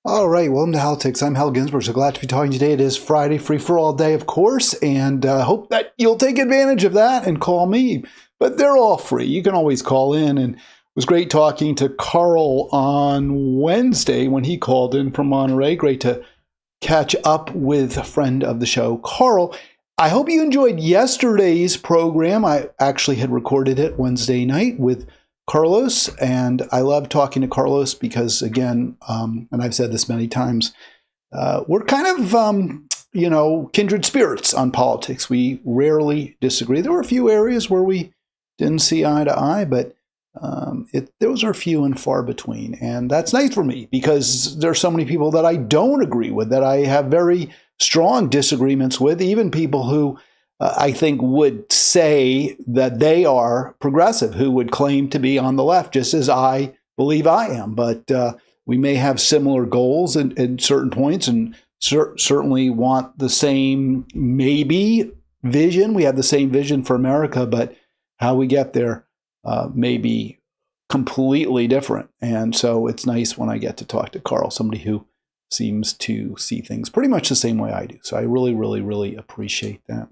All right, welcome to Halitics. I'm Hal Ginsberg. So glad to be talking today. It is Friday, free for all day, of course, and hope that you'll take advantage of that and call me. But they're all free. You can always call in, and it was great talking to Carl on Wednesday when he called in from Monterey. Great to catch up with a friend of the show, Carl. I hope you enjoyed yesterday's program. I actually had recorded it Wednesday night with Carlos, and I love talking to Carlos because, again, and I've said this many times, we're kind of, kindred spirits on politics. We rarely disagree. There were a few areas where we didn't see eye to eye, but those are few and far between. And that's nice for me because there are so many people that I don't agree with, that I have very strong disagreements with, even people who I think would say that they are progressive, who would claim to be on the left, just as I believe I am. But we may have similar goals in certain points and certainly want the same, maybe, vision. We have the same vision for America, but how we get there may be completely different. And so it's nice when I get to talk to Carl, somebody who seems to see things pretty much the same way I do. So I really, really, really appreciate that.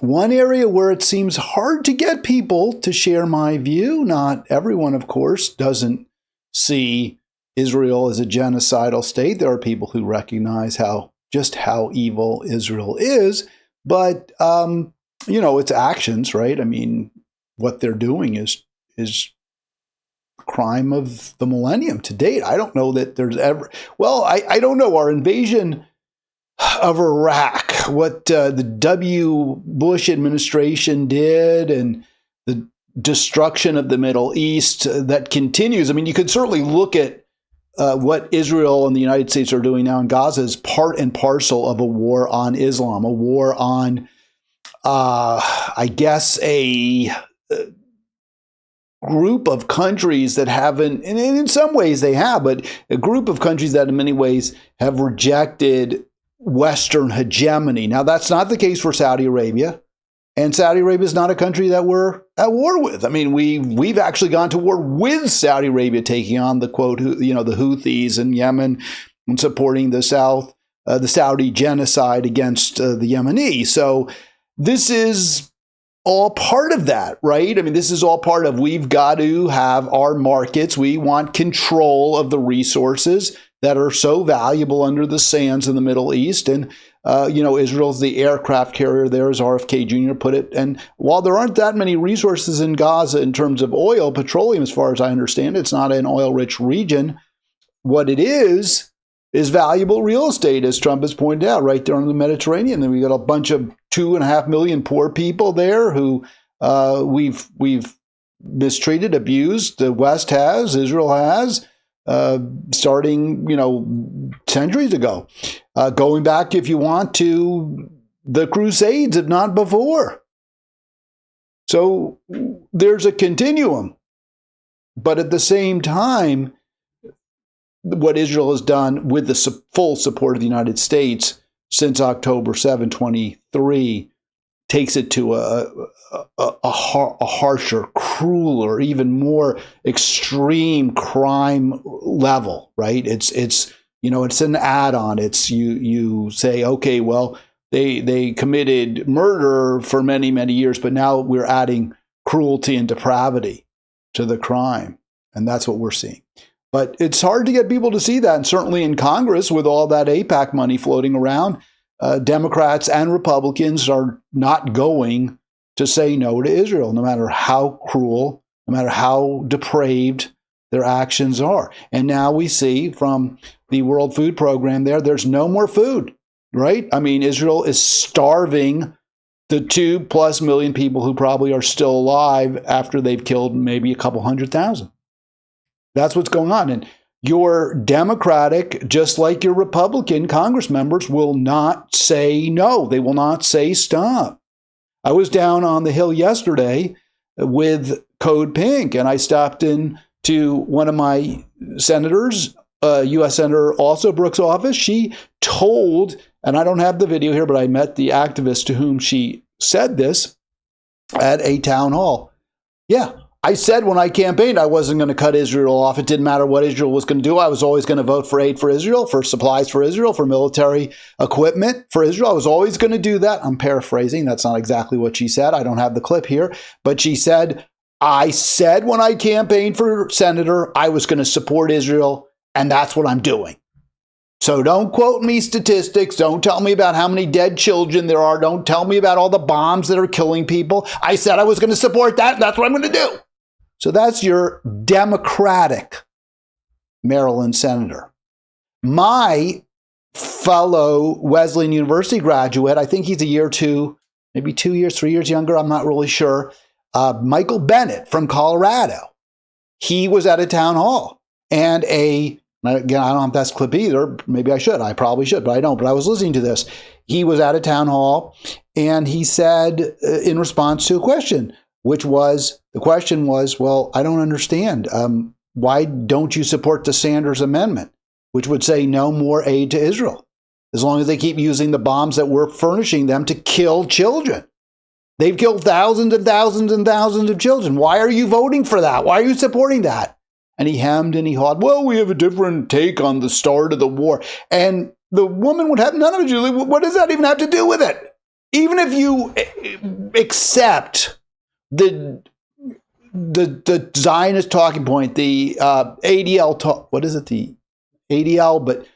One area where it seems hard to get people to share my view, not everyone, of course, doesn't see Israel as a genocidal state. There are people who recognize just how evil Israel is, but, its actions, right? I mean, what they're doing is crime of the millennium to date. I don't know that there's ever, I don't know, our invasion of Iraq, what the W. Bush administration did, and the destruction of the Middle East that continues. I mean, you could certainly look at what Israel and the United States are doing now in Gaza as part and parcel of a war on Islam, a war on, I guess, a group of countries that haven't, and in some ways they have, but a group of countries that in many ways have rejected Western hegemony. Now, that's not the case for Saudi Arabia, and Saudi Arabia is not a country that we're at war with. I mean, we've actually gone to war with Saudi Arabia, taking on the quote, the Houthis in Yemen and supporting the Saudi genocide against the Yemeni. So this is all part of that, right? I mean, this is all part of, we've got to have our markets. We want control of the resources that are so valuable under the sands in the Middle East. And, Israel's the aircraft carrier there, as RFK Jr. put it. And while there aren't that many resources in Gaza in terms of oil, petroleum, as far as I understand, it's not an oil-rich region. What it is valuable real estate, as Trump has pointed out, right there in the Mediterranean. Then we got a bunch of 2.5 million poor people there who we've mistreated, abused. The West has, Israel has. Starting, centuries ago, going back, if you want, to the Crusades, if not before. So there's a continuum. But at the same time, what Israel has done with the full support of the United States since October 7, 2023, takes it to a harsher, crueler, even more extreme crime level, right? It's an add-on. It's you say, okay, well, they committed murder for many, many years, but now we're adding cruelty and depravity to the crime, and that's what we're seeing. But it's hard to get people to see that, and certainly in Congress, with all that AIPAC money floating around, Democrats and Republicans are not going to say no to Israel, no matter how cruel, no matter how depraved their actions are. And now we see from the World Food Program there's no more food, right? I mean, Israel is starving the 2+ million people who probably are still alive after they've killed maybe a couple 100,000. That's what's going on. And your Democratic, just like your Republican Congress members, will not say no. They will not say stop. I was down on the Hill yesterday with Code Pink, and I stopped in to one of my senators, U.S. Senator also Brooks' office. She told, and I don't have the video here, but I met the activist to whom she said this at a town hall. Yeah, I said when I campaigned I wasn't going to cut Israel off. It didn't matter what Israel was going to do. I was always going to vote for aid for Israel, for supplies for Israel, for military equipment for Israel. I was always going to do that. I'm paraphrasing. That's not exactly what she said. I don't have the clip here. But she said, I said when I campaigned for senator, I was going to support Israel, and that's what I'm doing. So don't quote me statistics. Don't tell me about how many dead children there are. Don't tell me about all the bombs that are killing people. I said I was going to support that. That's what I'm going to do. So that's your Democratic Maryland senator. My fellow Wesleyan University graduate, I think he's a year or two, maybe 2 years, 3 years younger, I'm not really sure, Michael Bennett from Colorado. He was at a town hall, and again, I don't have that clip either. Maybe I should. I probably should, but I don't. But I was listening to this. He was at a town hall, and he said in response to a question, the question was, well, I don't understand. Why don't you support the Sanders Amendment, which would say no more aid to Israel, as long as they keep using the bombs that we're furnishing them to kill children? They've killed thousands and thousands and thousands of children. Why are you voting for that? Why are you supporting that? And he hemmed and he hawed, well, we have a different take on the start of the war. And the woman would have none of it, Julie. What does that even have to do with it? Even if you accept the Zionist talking point, the ADL talk, what is it? The ADL, but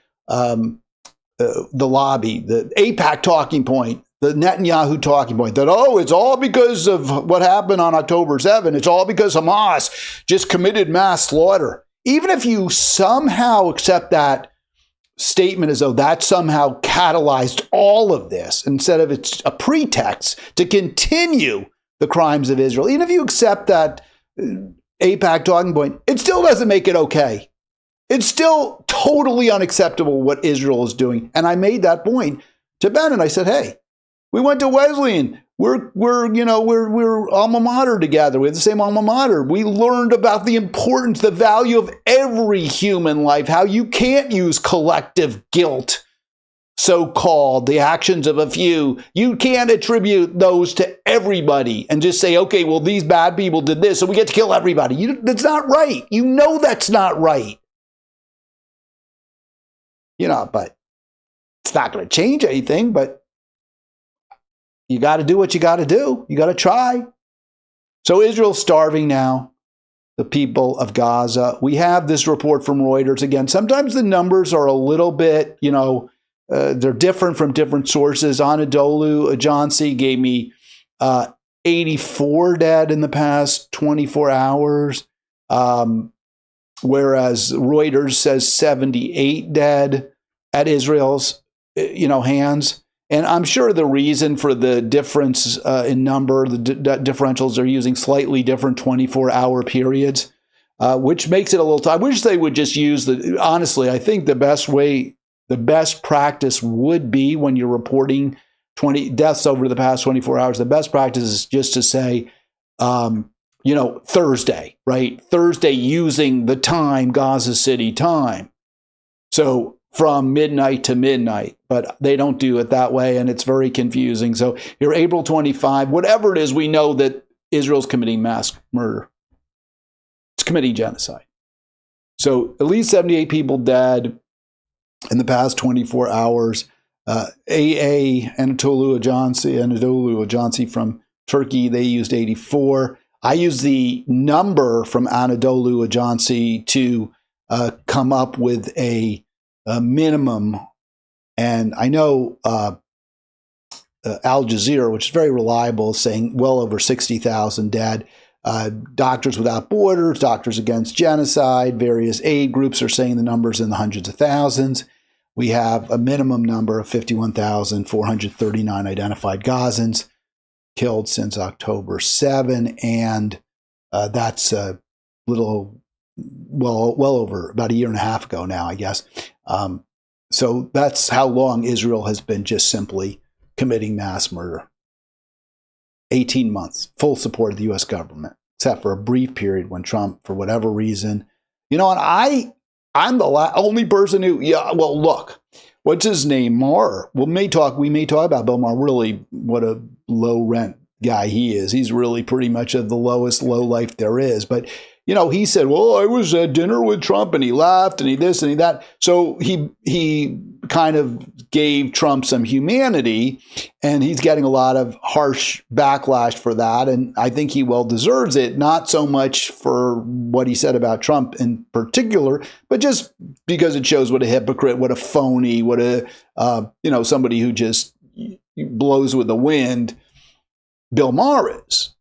the lobby, the AIPAC talking point, the Netanyahu talking point, that, oh, it's all because of what happened on October 7. It's all because Hamas just committed mass slaughter. Even if you somehow accept that statement as though that somehow catalyzed all of this, instead of it's a pretext to continue the crimes of Israel, even if you accept that AIPAC talking point, it still doesn't make it okay. It's still totally unacceptable what Israel is doing. And I made that point to Ben, and I said, hey, we went to Wesleyan. We're alma mater together. We have the same alma mater. We learned about the importance, the value of every human life, how you can't use collective guilt, so-called, the actions of a few. You can't attribute those to everybody and just say, okay, well, these bad people did this, so we get to kill everybody. That's not right. You know that's not right. But it's not going to change anything, but you got to do what you got to do. You got to try. So Israel's starving now, the people of Gaza. We have this report from Reuters. Again, sometimes the numbers are a little bit, they're different from different sources. Anadolu Ajansi gave me 84 dead in the past 24 hours, whereas Reuters says 78 dead at Israel's, hands. And I'm sure the reason for the difference in number, the differentials are using slightly different 24-hour periods, which makes it a little tough. I wish they would just use honestly, I think the best practice would be when you're reporting 20 deaths over the past 24 hours, the best practice is just to say, Thursday, right? Thursday using the time, Gaza City time. So from midnight to midnight, but they don't do it that way, and it's very confusing. So here, April 25, whatever it is, we know that Israel's committing mass murder. It's committing genocide. So at least 78 people dead in the past 24 hours. Anadolu Ajansi from Turkey, they used 84. I used the number from Anadolu Ajansi to come up with a minimum, and I know Al Jazeera, which is very reliable, is saying well over 60,000 dead. Doctors Without Borders, Doctors Against Genocide, various aid groups are saying the numbers in the hundreds of thousands. We have a minimum number of 51,439 identified Gazans killed since October 7, and that's a little, well over about a year and a half ago now, I guess. So that's how long Israel has been just simply committing mass murder. 18 months, full support of the U.S. government, except for a brief period when Trump, for whatever reason, and I'm the only person who, look, what's his name? Maher. We may talk about Bill Maher, really what a low rent guy he is. He's really pretty much of the lowest low life there is. But, he said, well, I was at dinner with Trump and he laughed and he this and he that. So he kind of gave Trump some humanity, and he's getting a lot of harsh backlash for that. And I think he well deserves it, not so much for what he said about Trump in particular, but just because it shows what a hypocrite, what a phony, what a, somebody who just blows with the wind Bill Maher is.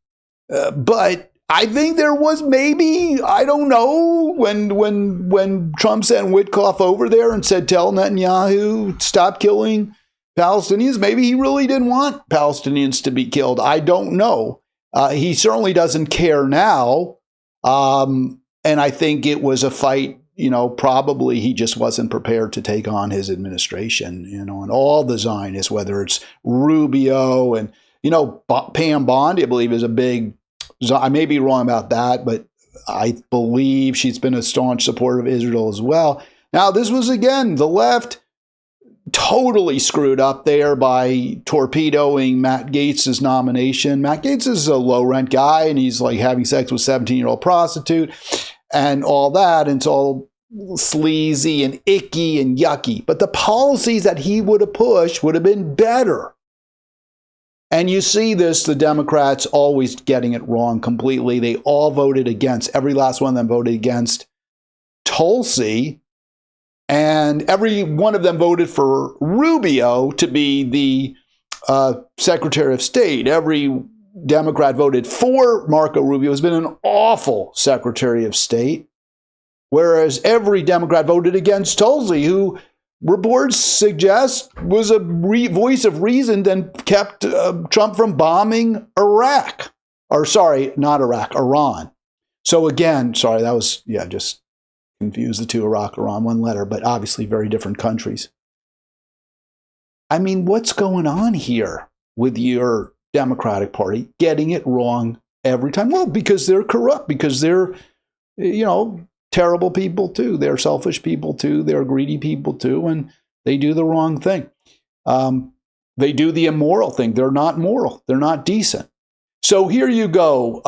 But I think there was maybe, I don't know, when Trump sent Witkoff over there and said, tell Netanyahu, stop killing Palestinians, maybe he really didn't want Palestinians to be killed. I don't know. He certainly doesn't care now. And I think it was a fight, probably he just wasn't prepared to take on his administration, and all the Zionists, whether it's Rubio and, Pam Bondi, I believe, is a big, I may be wrong about that, but I believe she's been a staunch supporter of Israel as well. Now, this was, again, the left totally screwed up there by torpedoing Matt Gaetz' nomination. Matt Gaetz is a low-rent guy, and he's like having sex with a 17-year-old prostitute and all that, and it's all sleazy and icky and yucky. But the policies that he would have pushed would have been better. And you see this, the Democrats always getting it wrong completely. They all voted against, every last one of them voted against Tulsi. And every one of them voted for Rubio to be the Secretary of State. Every Democrat voted for Marco Rubio, who's been an awful Secretary of State. Whereas every Democrat voted against Tulsi, who reports suggest was a voice of reason and kept Trump from bombing Iraq. Or sorry, not Iraq, Iran. So again, sorry, that was, just confused the two, Iraq, Iran, one letter, but obviously very different countries. I mean, what's going on here with your Democratic Party getting it wrong every time? Well, because they're corrupt, because they're, terrible people too. They're selfish people too. They're greedy people too. And they do the wrong thing. They do the immoral thing. They're not moral. They're not decent. So here you go.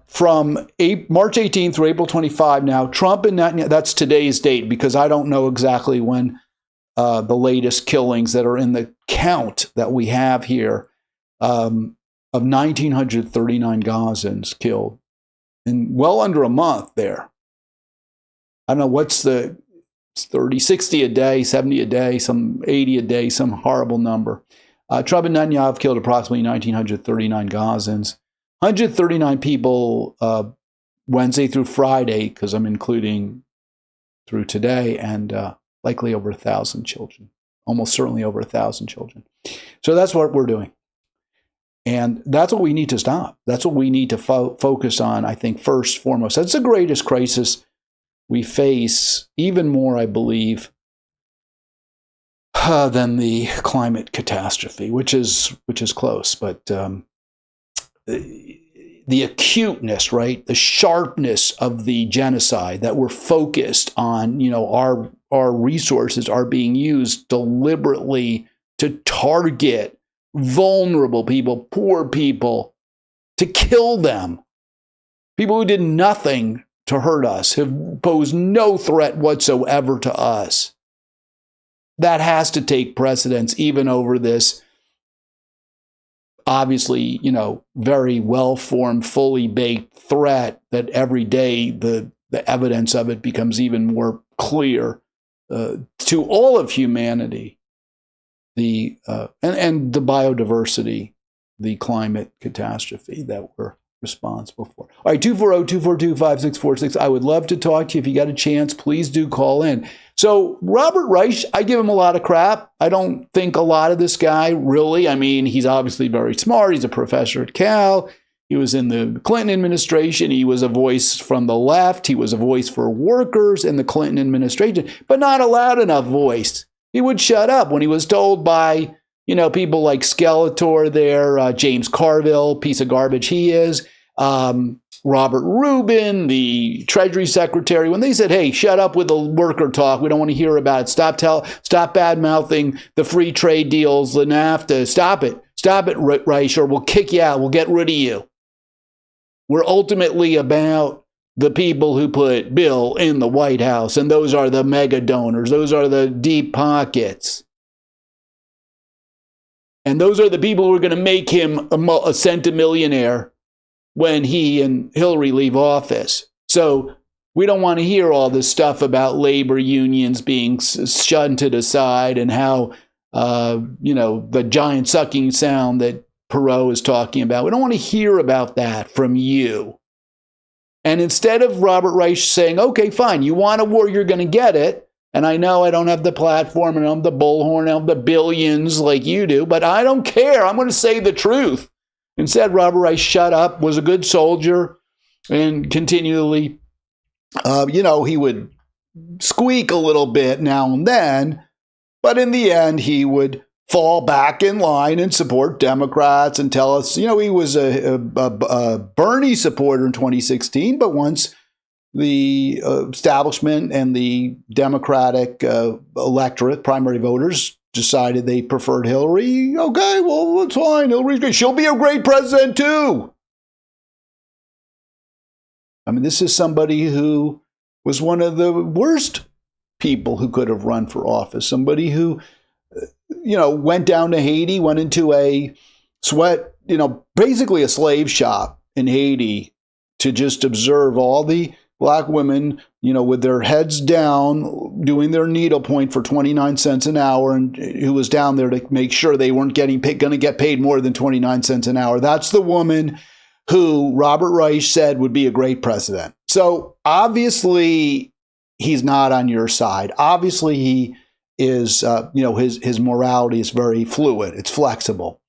From March 18th through April 25 now, Trump and Netanyahu, that's today's date because I don't know exactly when the latest killings that are in the count that we have here of 1,939 Gazans killed in well under a month there. I don't know what's the 30, 60 a day, 70 a day, some 80 a day, some horrible number. Trump and Netanyahu have killed approximately 1,939 Gazans. 139 people Wednesday through Friday, because I'm including through today, and likely over 1,000 children. Almost certainly over 1,000 children. So that's what we're doing. And that's what we need to stop. That's what we need to focus on, I think, first, foremost. That's the greatest crisis we face, even more, I believe, than the climate catastrophe, which is close. But the acuteness, right, the sharpness of the genocide that we're focused on, our resources are being used deliberately to target vulnerable people, poor people, to kill them. People who did nothing to hurt us, have posed no threat whatsoever to us. That has to take precedence even over this obviously, very well-formed, fully baked threat that every day the evidence of it becomes even more clear to all of humanity. And the biodiversity, the climate catastrophe that we're responsible for. All right, 240-242-5646. I would love to talk to you. If you got a chance, please do call in. So Robert Reich, I give him a lot of crap. I don't think a lot of this guy, really. I mean, he's obviously very smart. He's a professor at Cal. He was in the Clinton administration. He was a voice from the left. He was a voice for workers in the Clinton administration, but not a loud enough voice. He would shut up when he was told by people like Skeletor there, James Carville, piece of garbage he is, Robert Rubin, the Treasury Secretary, when they said, hey, shut up with the worker talk. We don't want to hear about it. Stop bad-mouthing the free trade deals, the NAFTA. Stop it. Stop it, Reich, or we'll kick you out. We'll get rid of you. We're ultimately about the people who put Bill in the White House, and those are the mega donors. Those are the deep pockets. And those are the people who are going to make him a centimillionaire when he and Hillary leave office. So we don't want to hear all this stuff about labor unions being shunted aside and how, the giant sucking sound that Perot is talking about. We don't want to hear about that from you. And instead of Robert Reich saying, okay, fine, you want a war, you're going to get it. And I know I don't have the platform and I don't have the bullhorn, I don't have the billions like you do, but I don't care. I'm going to say the truth. Instead, Robert Reich shut up, was a good soldier, and continually, he would squeak a little bit now and then, but in the end, he would fall back in line and support Democrats and tell us, he was a Bernie supporter in 2016, but once the establishment and the Democratic electorate, primary voters, decided they preferred Hillary, okay, well, it's fine. Hillary's great. She'll be a great president, too. I mean, this is somebody who was one of the worst people who could have run for office. Somebody who, went down to Haiti, went into a basically a slave shop in Haiti to just observe all the black women, with their heads down, doing their needlepoint for 29 cents an hour, and who was down there to make sure they weren't going to get paid more than 29 cents an hour. That's the woman who Robert Reich said would be a great president. So obviously, he's not on your side. Obviously, he is, his morality is very fluid. It's flexible,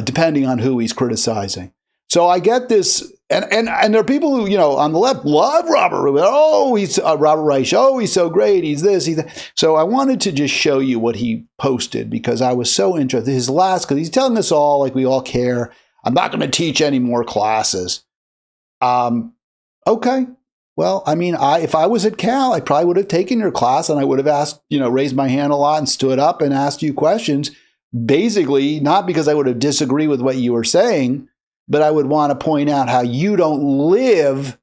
depending on who he's criticizing. So I get this. And there are people who, on the left love Robert. Oh, he's Robert Reich. Oh, he's so great. He's this, he's that. So I wanted to just show you what he posted because I was so interested. Because he's telling us all, like we all care. I'm not going to teach any more classes. Okay. Well, I mean, if I was at Cal, I probably would have taken your class and I would have asked, raised my hand a lot and stood up and asked you questions. Basically, not because I would have disagreed with what you were saying, but I would want to point out how you don't live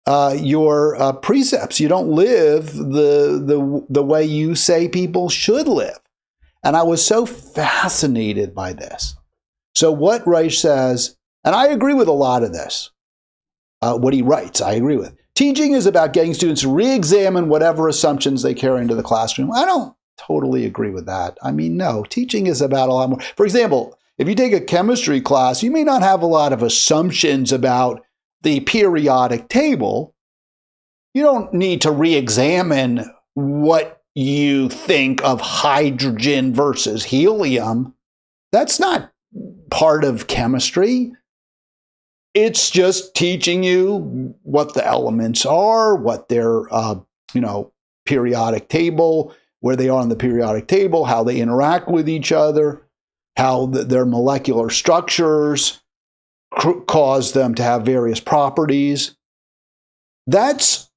your precepts. You don't live the way you say people should live. And I was so fascinated by this. So what Reich says, and I agree with a lot of this, what he writes, I agree with. Teaching is about getting students to re-examine whatever assumptions they carry into the classroom. I don't totally agree with that. I mean, no, teaching is about a lot more. For example, if you take a chemistry class, you may not have a lot of assumptions about the periodic table. You don't need to re-examine what you think of hydrogen versus helium. That's not part of chemistry. It's just teaching you what the elements are, what their, periodic table, where they are on the periodic table, how they interact with each other, how their molecular structures cause them to have various properties. That's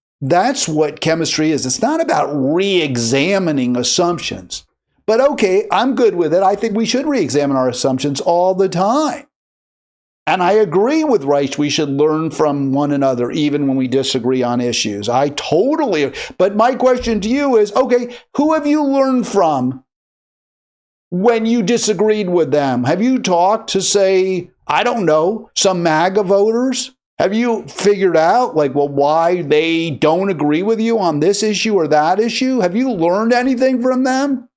what chemistry is. It's not about re-examining assumptions. But okay, I'm good with it. I think we should re-examine our assumptions all the time. And I agree with Reich, we should learn from one another, even when we disagree on issues. I totally, but my question to you is, okay, who have you learned from when you disagreed with them? Have you talked to, say, I don't know, some MAGA voters? Have you figured out, why they don't agree with you on this issue or that issue? Have you learned anything from them?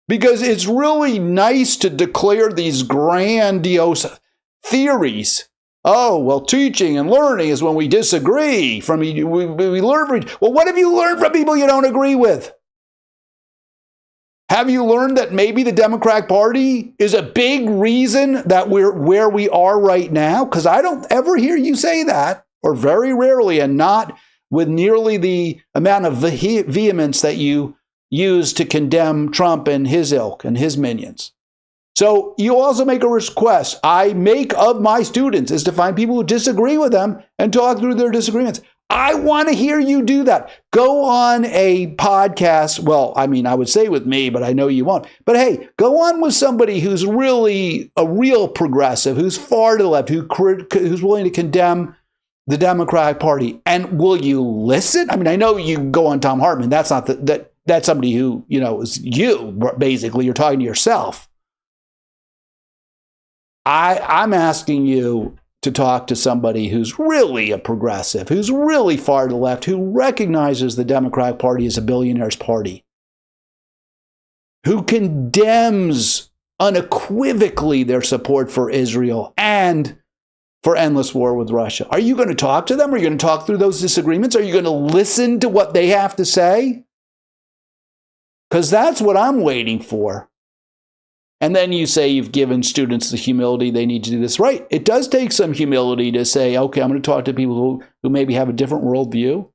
Because it's really nice to declare these grandiose theories. Oh, well, teaching and learning is when we disagree. We learn from. Well, what have you learned from people you don't agree with? Have you learned that maybe the Democratic Party is a big reason that we're where we are right now? Because I don't ever hear you say that, or very rarely, and not with nearly the amount of vehemence that you use to condemn Trump and his ilk and his minions. So you also make a request I make of my students is to find people who disagree with them and talk through their disagreements. I want to hear you do that. Go on a podcast. Well, I mean, I would say with me, but I know you won't. But hey, go on with somebody who's really a real progressive, who's far to the left, who's willing to condemn the Democratic Party. And will you listen? I mean, I know you go on Tom Hartman. That's not that's somebody who, is you, basically. You're talking to yourself. I'm asking you to talk to somebody who's really a progressive, who's really far to the left, who recognizes the Democratic Party as a billionaire's party, who condemns unequivocally their support for Israel and for endless war with Russia. Are you going to talk to them? Are you going to talk through those disagreements? Are you going to listen to what they have to say? Because that's what I'm waiting for. And then you say you've given students the humility they need to do this. Right. It does take some humility to say, okay, I'm going to talk to people who maybe have a different worldview,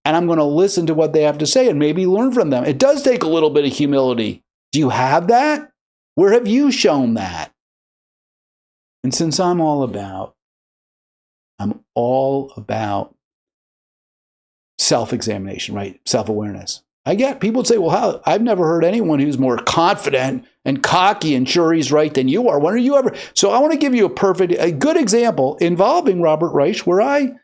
and I'm going to listen to what they have to say and maybe learn from them. It does take a little bit of humility. Do you have that? Where have you shown that? And since I'm all about self-examination, right? Self-awareness. I get people say, well, how? I've never heard anyone who's more confident and cocky and sure he's right than you are. When are you ever? So I want to give you a good example involving Robert Reich, where I'm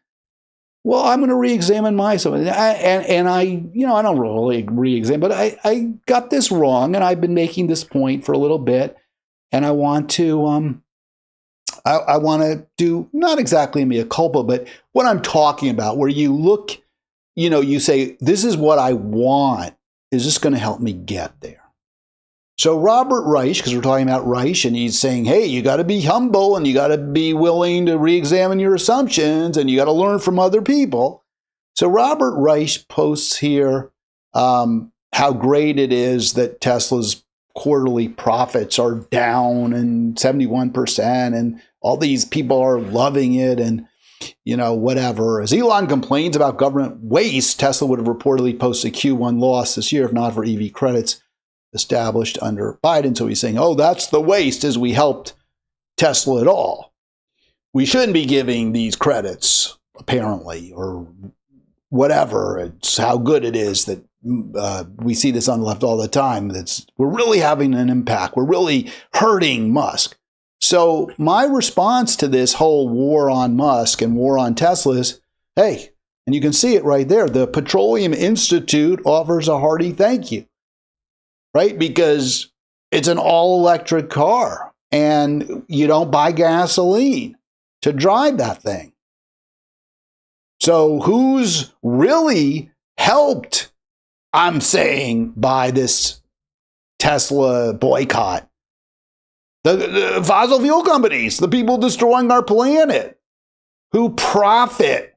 going to re-examine myself. And I don't really re-examine, but I got this wrong, and I've been making this point for a little bit, and I want to I want to do not exactly a mea culpa, but what I'm talking about, where you look. You say, this is what I want. Is this going to help me get there? So Robert Reich, because we're talking about Reich, and he's saying, hey, you got to be humble, and you got to be willing to re-examine your assumptions, and you got to learn from other people. So Robert Reich posts here how great it is that Tesla's quarterly profits are down and 71%, and all these people are loving it, and whatever. As Elon complains about government waste, Tesla would have reportedly posted a Q1 loss this year if not for EV credits established under Biden. So he's saying, oh, that's the waste, as we helped Tesla at all. We shouldn't be giving these credits, apparently, or whatever. It's how good it is that we see this on the left all the time. We're really having an impact. We're really hurting Musk. So my response to this whole war on Musk and war on Tesla is, hey, and you can see it right there, the Petroleum Institute offers a hearty thank you, right? Because it's an all-electric car, and you don't buy gasoline to drive that thing. So who's really helped, I'm saying, by this Tesla boycott? The fossil fuel companies, the people destroying our planet, who profit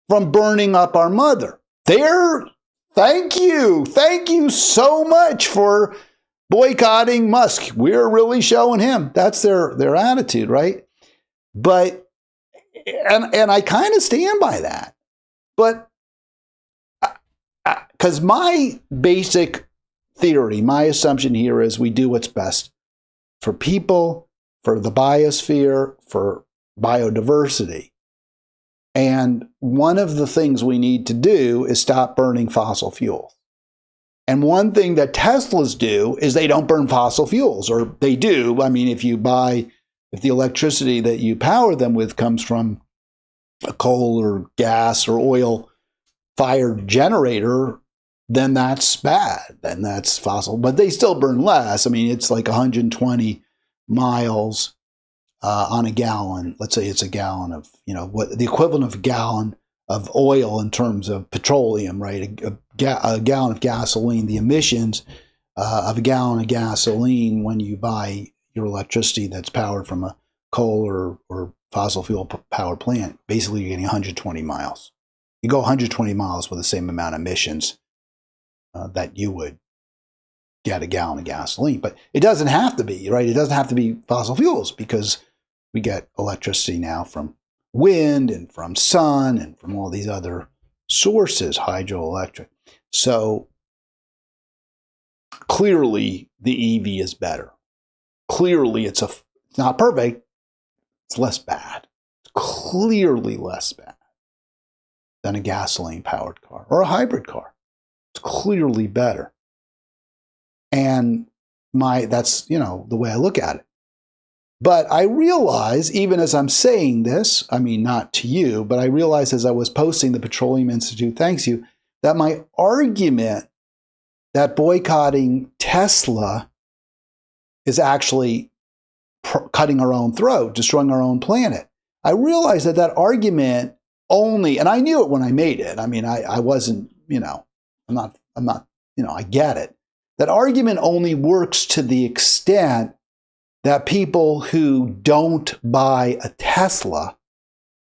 from burning up our mother. Thank you so much for boycotting Musk. We're really showing him. That's their attitude, right? But, and I kind of stand by that. But, because my basic theory, my assumption here is we do what's best for people, for the biosphere, for biodiversity. And one of the things we need to do is stop burning fossil fuels. And one thing that Teslas do is they don't burn fossil fuels, or they do. I mean, if the electricity that you power them with comes from a coal or gas or oil fired generator, then that's bad. Then that's fossil, but they still burn less. I mean, it's like 120 miles on a gallon. Let's say it's a gallon of, what the equivalent of a gallon of oil in terms of petroleum, right? A gallon of gasoline, the emissions of a gallon of gasoline when you buy your electricity that's powered from a coal or fossil fuel power plant, basically you're getting 120 miles. You go 120 miles with the same amount of emissions that you would get a gallon of gasoline. But it doesn't have to be, right? It doesn't have to be fossil fuels, because we get electricity now from wind and from sun and from all these other sources, hydroelectric. So clearly the EV is better. Clearly it's not perfect. It's less bad. It's clearly less bad. than a gasoline-powered car or a hybrid car. It's clearly better. And that's, the way I look at it. But I realize, even as I'm saying this, I mean, not to you, but I realized as I was posting the Petroleum Institute thanks you, that my argument that boycotting Tesla is actually cutting our own throat, destroying our own planet. I realized that argument only, and I knew it when I made it. I mean, I wasn't, I'm not, I get it. That argument only works to the extent that people who don't buy a Tesla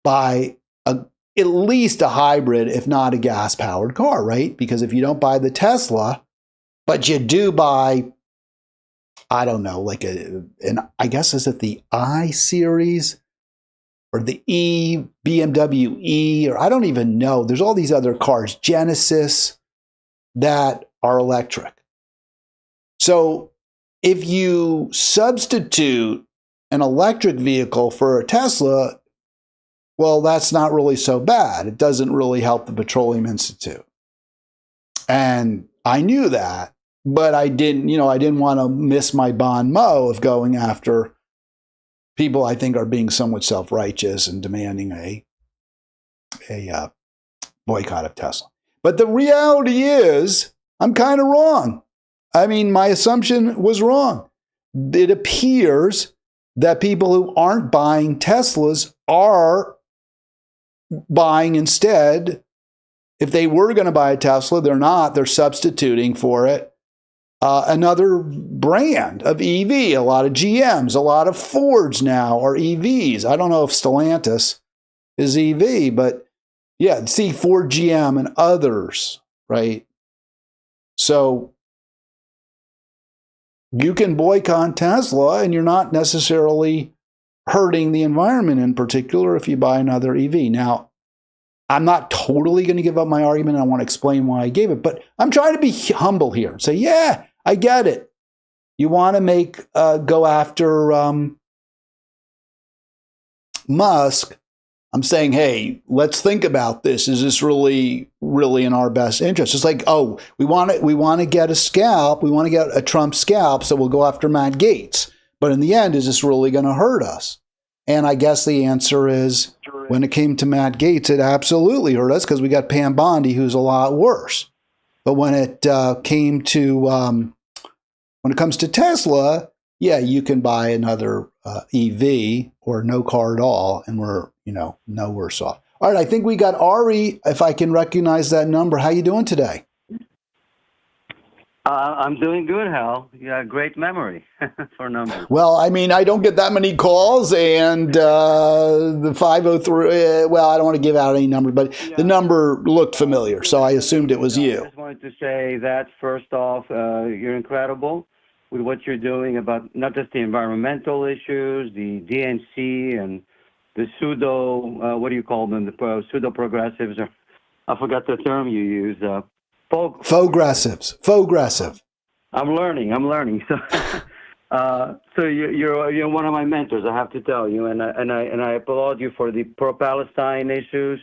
buy at least a hybrid, if not a gas-powered car, right? Because if you don't buy the Tesla, but you do buy, I don't know, like I guess, is it the I series or the BMW E, or I don't even know. There's all these other cars, Genesis, that are electric. So if you substitute an electric vehicle for a Tesla, well, that's not really so bad. It doesn't really help the Petroleum Institute. And I knew that, but I didn't want to miss my bon mot of going after people I think are being somewhat self-righteous and demanding a boycott of Tesla. But the reality is, I'm kind of wrong. I mean, my assumption was wrong. It appears that people who aren't buying Teslas are buying instead. If they were going to buy a Tesla, they're not. They're substituting for it another brand of EV. A lot of GMs, a lot of Fords now are EVs. I don't know if Stellantis is EV, but yeah, see Ford, GM, and others, right? So you can boycott Tesla and you're not necessarily hurting the environment in particular if you buy another EV. Now, I'm not totally going to give up my argument. I want to explain why I gave it, but I'm trying to be humble here and say, yeah, I get it. You want to go after Musk. I'm saying, hey, let's think about this. Is this really in our best interest? It's like, oh, we want to get a scalp. We want to get a Trump scalp, so we'll go after Matt Gaetz. But in the end, is this really going to hurt us? And I guess the answer is, when it came to Matt Gaetz, it absolutely hurt us because we got Pam Bondi, who's a lot worse. But when it came to when it comes to Tesla, yeah, you can buy another EV or no car at all, and we're no worse off. All right, I think we got Ari. If I can recognize that number, how you doing today? I'm doing good, Hal. You got a great memory for numbers. Well, I mean, I don't get that many calls, and the 503, well, I don't want to give out any number, but yeah, the number looked familiar, so I assumed it was you. I just wanted to say that, first off, you're incredible with what you're doing about not just the environmental issues, the DNC, and the pseudo, what do you call them, the pseudo-progressives, or I forgot the term you use, Faux-gressive. I'm learning. So you're one of my mentors, I have to tell you, and I applaud you for the pro-Palestine issues.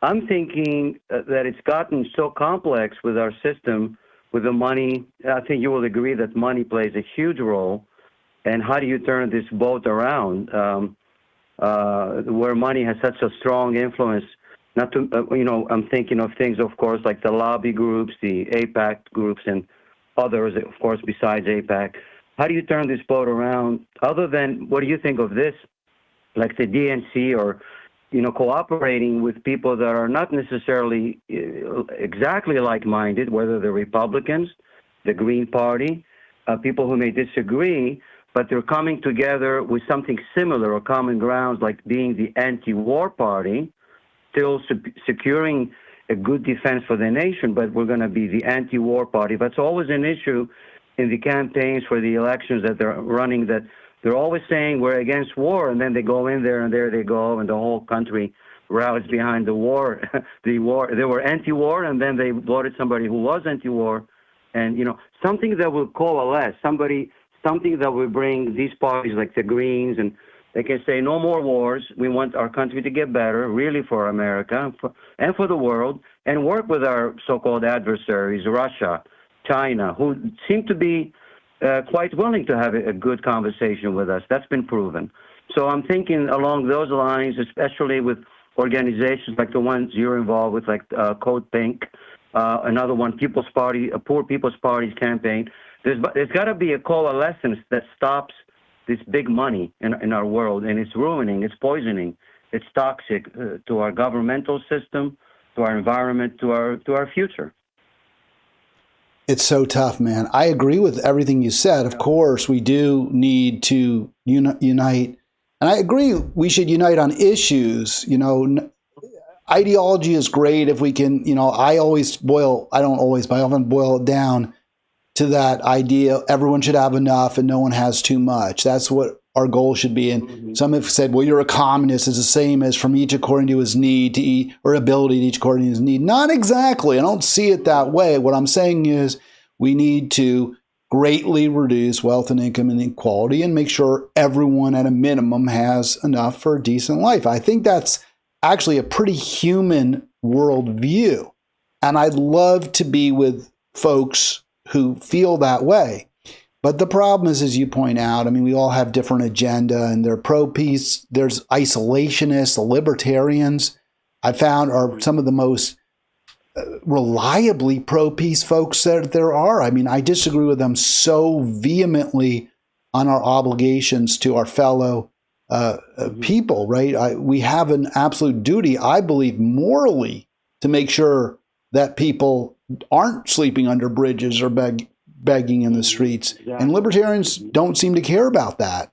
I'm thinking that it's gotten so complex with our system, with the money. I think you will agree that money plays a huge role. And how do you turn this boat around, where money has such a strong influence? Not to, I'm thinking of things, of course, like the lobby groups, the AIPAC groups, and others, of course, besides AIPAC. How do you turn this boat around? Other than, what do you think of this, like the DNC, or, cooperating with people that are not necessarily exactly like-minded, whether they're Republicans, the Green Party, people who may disagree, but they're coming together with something similar or common grounds, like being the anti-war party, still securing a good defense for the nation, but we're going to be the anti-war party. That's always an issue in the campaigns for the elections that they're running, that they're always saying we're against war, and then they go in there, and there they go, and the whole country rallies behind the war. They were anti-war, and then they voted somebody who was anti-war. And, something that will coalesce, something that will bring these parties like the Greens and They can say no more wars. We want our country to get better, really, for America and for the world, and work with our so-called adversaries, Russia, China, who seem to be quite willing to have a good conversation with us. That's been proven. So I'm thinking along those lines, especially with organizations like the ones you're involved with, like Code Pink, another one, People's Party, Poor People's Party's campaign. There's got to be a coalescence that stops this big money in our world, and it's ruining, it's poisoning, it's toxic to our governmental system, to our environment, to our future. It's so tough, man. I agree with everything you said. Of course, we do need to unite. And I agree we should unite on issues. You know, ideology is great if we can, you know, I often boil it down to that idea everyone should have enough and no one has too much. That's what our goal should be. And some have said, well, you're a communist. It's the same as from each according to his need to eat, or ability to each according to his need. Not exactly. I don't see it that way. What I'm saying is we need to greatly reduce wealth and income inequality and make sure everyone at a minimum has enough for a decent life. I think that's actually a pretty human worldview. And I'd love to be with folks who feel that way. But the problem is, as you point out, I mean, we all have different agenda, and they're pro-peace. There's isolationists, the libertarians, I found, are some of the most reliably pro-peace folks that there are. I mean, I disagree with them so vehemently on our obligations to our fellow people, right? We have an absolute duty, I believe, morally, to make sure that people aren't sleeping under bridges or begging in the streets. Exactly. And libertarians don't seem to care about that.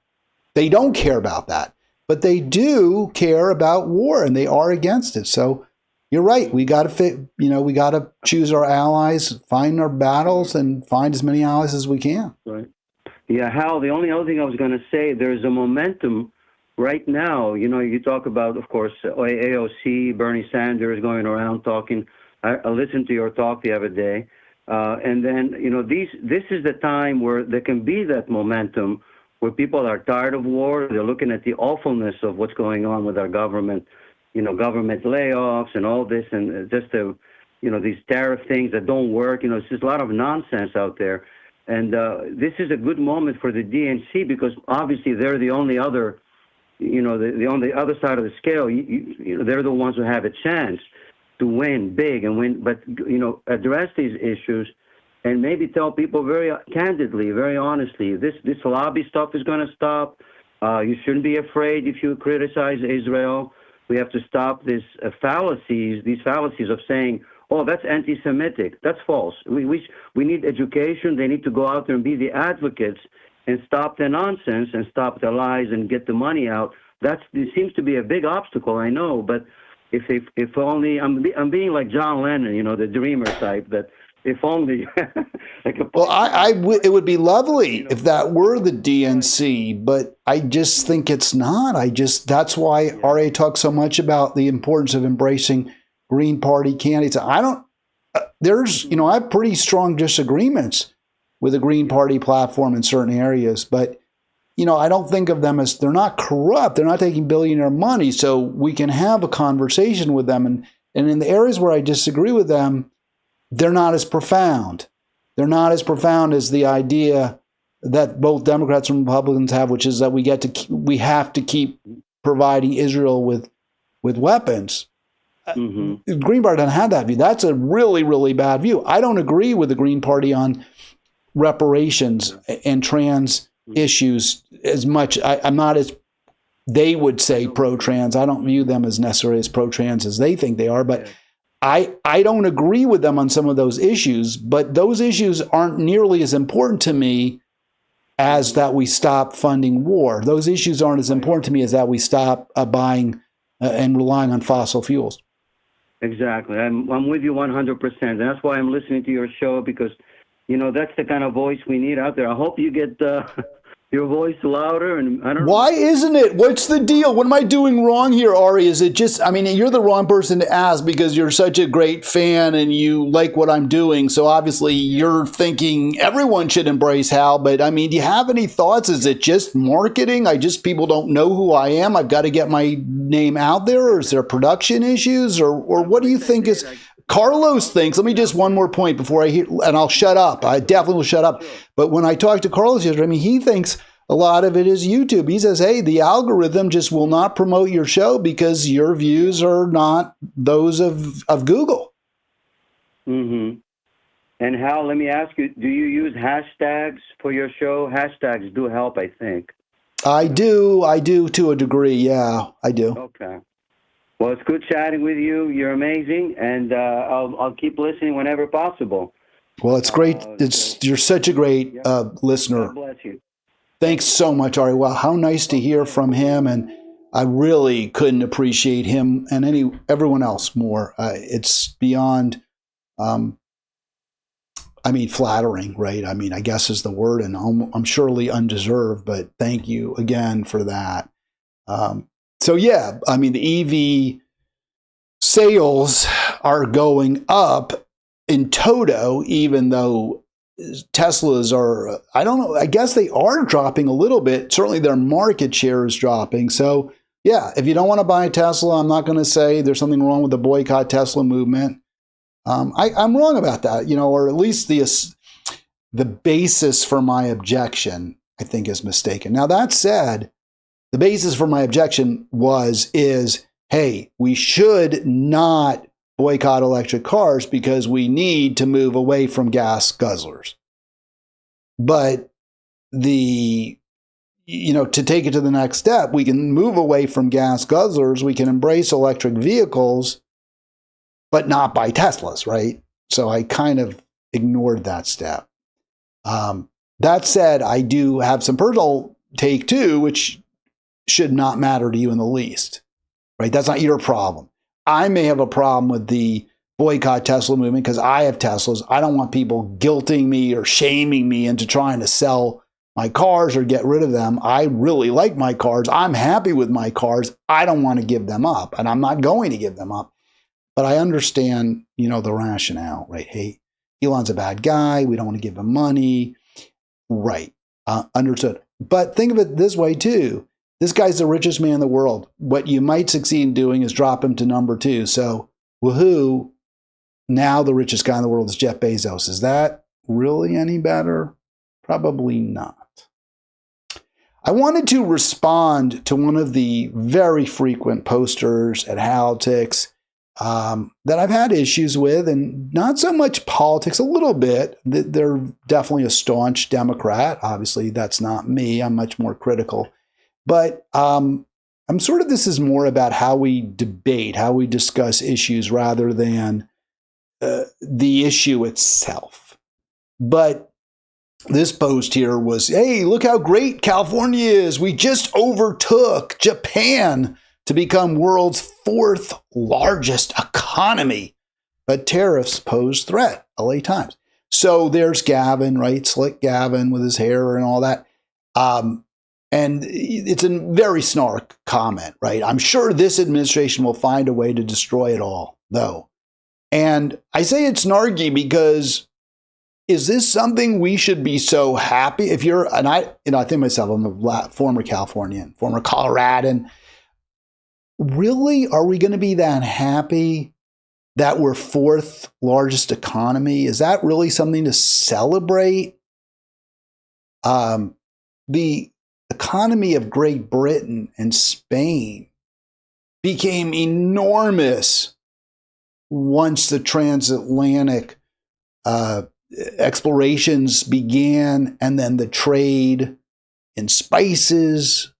They don't care about that. But they do care about war, and they are against it. So you're right. We got to we got to choose our allies, find our battles, and find as many allies as we can. Right. Yeah, Hal, the only other thing I was going to say, there's a momentum right now. You know, you talk about, of course, AOC, Bernie Sanders going around talking. I listened to your talk the other day. And then, you know, this is the time where there can be that momentum where people are tired of war. They're looking at the awfulness of what's going on with our government, you know, government layoffs and all this, and just these tariff things that don't work. You know, it's just a lot of nonsense out there. And this is a good moment for the DNC because obviously they're the only other, you know, on the other side of the scale. You know, they're the ones who have a chance to win big and win, but, you know, address these issues and maybe tell people very candidly, very honestly, this lobby stuff is going to stop. You shouldn't be afraid if you criticize Israel. We have to stop these fallacies of saying, oh, that's anti-Semitic. That's false. We need education. They need to go out there and be the advocates and stop the nonsense and stop the lies and get the money out. There seems to be a big obstacle, I know, but if only I'm being like John Lennon, you know, the dreamer type. That if only. It would be lovely if that were the DNC, but I just think it's not. That's why RA talks so much about the importance of embracing Green Party candidates. I have pretty strong disagreements with the Green Party platform in certain areas, but you know, I don't think of them as, they're not corrupt. They're not taking billionaire money. So we can have a conversation with them. And in the areas where I disagree with them, they're not as profound. They're not as profound as the idea that both Democrats and Republicans have, which is that we have to keep providing Israel with weapons. Mm-hmm. The Green Party doesn't have that view. That's a really, really bad view. I don't agree with the Green Party on reparations and trans issues as much. I'm not as, they would say, pro-trans. I don't view them as necessarily as pro-trans as they think they are, but I don't agree with them on some of those issues, but those issues aren't nearly as important to me as that we stop funding war. Those issues aren't as important to me as that we stop buying and relying on fossil fuels. Exactly. I'm with you 100%. And that's why I'm listening to your show, because, you know, that's the kind of voice we need out there. I hope you get your voice louder, and I don't know. Why isn't it? What's the deal? What am I doing wrong here, Ari? Is it just, I mean, you're the wrong person to ask because you're such a great fan and you like what I'm doing. So obviously you're thinking everyone should embrace Hal. But I mean, do you have any thoughts? Is it just marketing? People don't know who I am. I've got to get my name out there. Or is there production issues? Or what do you think is... Carlos thinks, let me just one more point before I hear, and I'll shut up. I definitely will shut up. But when I talked to Carlos yesterday, I mean, he thinks a lot of it is YouTube. He says, hey, the algorithm just will not promote your show because your views are not those of Google. Mm-hmm. And Hal, let me ask you, do you use hashtags for your show? Hashtags do help, I think. I do to a degree. Yeah, I do. Okay. Well, it's good chatting with you. You're amazing, and I'll keep listening whenever possible. Well, it's great. You're such a great listener. God bless you. Thanks so much, Ari. Well, how nice to hear from him, and I really couldn't appreciate him and everyone else more. It's beyond, flattering, right? I mean, I guess is the word, and I'm surely undeserved, but thank you again for that. So yeah, I mean, the EV sales are going up in toto, even though Teslas are, I don't know, I guess they are dropping a little bit. Certainly their market share is dropping. So yeah, if you don't want to buy a Tesla, I'm not going to say there's something wrong with the boycott Tesla movement. I'm wrong about that, or at least the basis for my objection, I think, is mistaken. Now, that said, the basis for my objection is, hey, we should not boycott electric cars because we need to move away from gas guzzlers. But to take it to the next step, we can move away from gas guzzlers. We can embrace electric vehicles, but not buy Teslas, right? So I kind of ignored that step. That said, I do have some personal take too, which should not matter to you in the least, right? That's not your problem. I may have a problem with the boycott Tesla movement because I have Teslas. I don't want people guilting me or shaming me into trying to sell my cars or get rid of them. I really like my cars. I'm happy with my cars. I don't want to give them up, and I'm not going to give them up. But I understand, the rationale, right? Hey, Elon's a bad guy. We don't want to give him money. Right. Understood. But think of it this way too. This guy's the richest man in the world. What you might succeed in doing is drop him to number 2. So, woohoo, now the richest guy in the world is Jeff Bezos. Is that really any better? Probably not. I wanted to respond to one of the very frequent posters at Halitics that I've had issues with, and not so much politics, a little bit. They're definitely a staunch Democrat. Obviously, that's not me. I'm much more critical. But this is more about how we debate, how we discuss issues rather than the issue itself. But this post here was, hey, look how great California is. We just overtook Japan to become world's 4th largest economy. But tariffs pose threat, LA Times. So there's Gavin, right? Slick Gavin with his hair and all that. And it's a very snark comment, right? I'm sure this administration will find a way to destroy it all, though. And I say it's snarky because is this something we should be so happy? If you're, and I think myself, I'm a former Californian, former Coloradan. Really, are we going to be that happy that we're 4th largest economy? Is that really something to celebrate? The economy of Great Britain and Spain became enormous once the transatlantic explorations began, and then the trade in spices,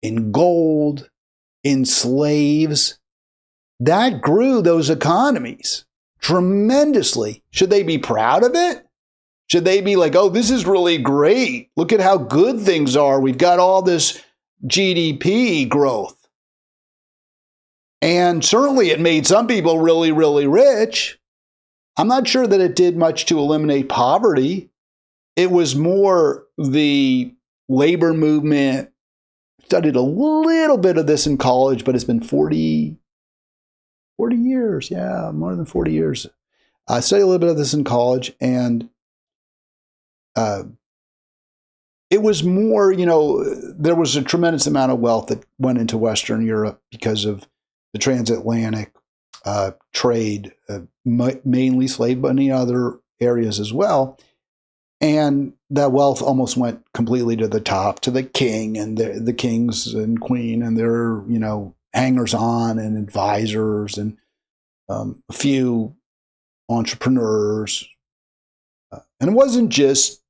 in gold, in slaves. That grew those economies tremendously. Should they be proud of it? Should they be like, oh, this is really great. Look at how good things are. We've got all this GDP growth. And certainly it made some people really, really rich. I'm not sure that it did much to eliminate poverty. It was more the labor movement. Studied a little bit of this in college, but it's been 40 years. Yeah, more than 40 years. I studied a little bit of this in college, and it was more, there was a tremendous amount of wealth that went into Western Europe because of the transatlantic trade, mainly slave, but in other areas as well. And that wealth almost went completely to the top, to the king and the kings and queen and their, hangers-on and advisors and a few entrepreneurs. And it wasn't just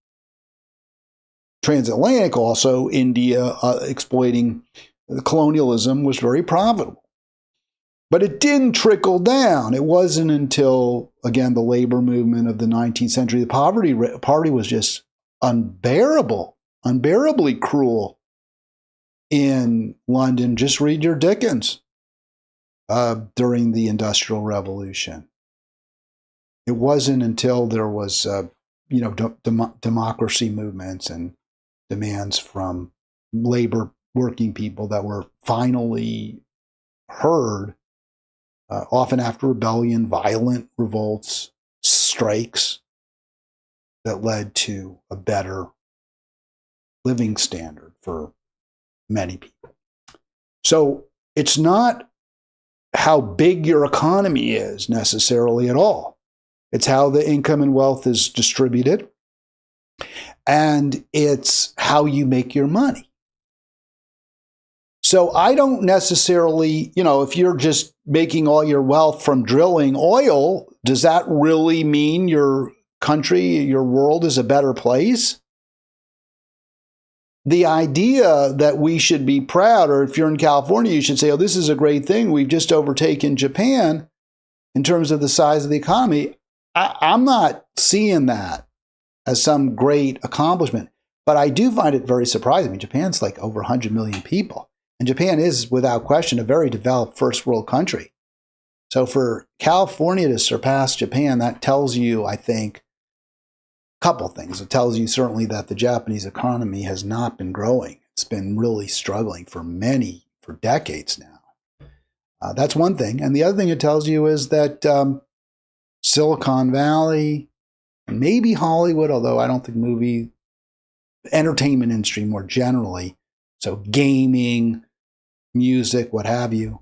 transatlantic, also India exploiting the colonialism was very profitable. But it didn't trickle down. It wasn't until, again, the labor movement of the 19th century, the poverty was just unbearably cruel in London. Just read your Dickens during the Industrial Revolution. It wasn't until there was, democracy movements and demands from labor working people that were finally heard, often after rebellion, violent revolts, strikes, that led to a better living standard for many people. So it's not how big your economy is necessarily at all. It's how the income and wealth is distributed, and it's how you make your money. So I don't necessarily, if you're just making all your wealth from drilling oil, does that really mean your country, your world is a better place? The idea that we should be proud, or if you're in California, you should say, oh, this is a great thing. We've just overtaken Japan in terms of the size of the economy. I'm not seeing that as some great accomplishment, but I do find it very surprising. I mean, Japan's like over 100 million people, and Japan is, without question, a very developed first world country. So for California to surpass Japan, that tells you, I think, a couple things. It tells you certainly that the Japanese economy has not been growing. It's been really struggling for decades now. That's one thing. And the other thing it tells you is that Silicon Valley, maybe Hollywood, although I don't think entertainment industry more generally, so gaming, music, what have you,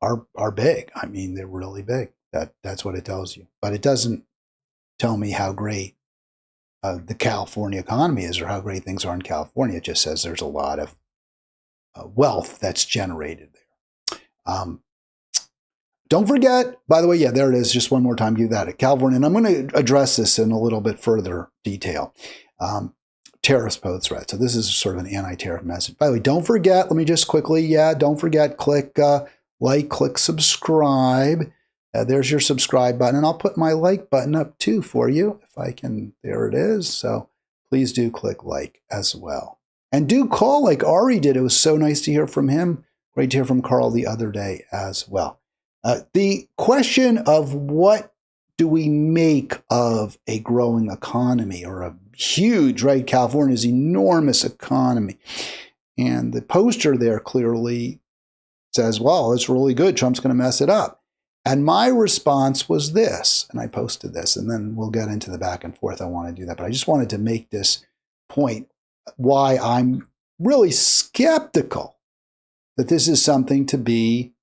are big. I mean, they're really big. That's what it tells you. But it doesn't tell me how great the California economy is or how great things are in California. It just says there's a lot of wealth that's generated there. Don't forget, by the way, yeah, there it is. Just one more time, give that at California. And I'm going to address this in a little bit further detail. Tariffs pose threat. So this is sort of an anti-tariff message. By the way, don't forget, let me just quickly, don't forget, click like, click subscribe. There's your subscribe button. And I'll put my like button up too for you if I can. There it is. So please do click like as well. And do call like Ari did. It was so nice to hear from him. Great to hear from Carl the other day as well. The question of what do we make of a growing economy or a huge, right? California's enormous economy. And the poster there clearly says, well, it's really good. Trump's going to mess it up. And my response was this, and I posted this, and then we'll get into the back and forth. I want to do that. But I just wanted to make this point why I'm really skeptical that this is something to be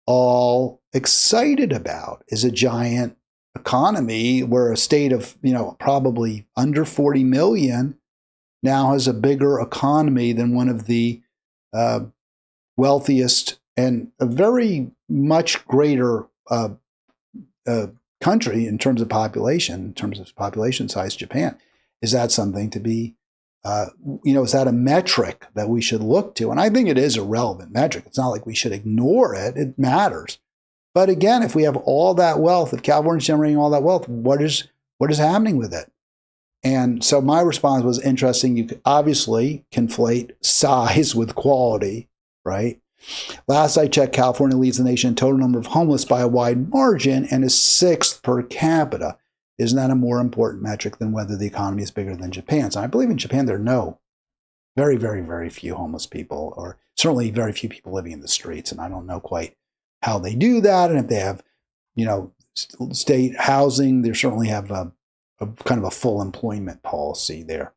all excited about, is a giant economy where a state of, probably under 40 million now has a bigger economy than one of the wealthiest and a very much greater country in terms of population size, Japan. Is that something to be, is that a metric that we should look to? And I think it is a relevant metric. It's not like we should ignore it. It matters. But again, if we have all that wealth, if California's generating all that wealth, what is happening with it? And so my response was interesting. You could obviously conflate size with quality, right? Last I checked, California leads the nation in total number of homeless by a wide margin and is 6th per capita. Isn't that a more important metric than whether the economy is bigger than Japan's? And I believe in Japan there are no Very, very, very few homeless people, or certainly very few people living in the streets. And I don't know quite how they do that. And if they have, state housing, they certainly have a kind of a full employment policy there.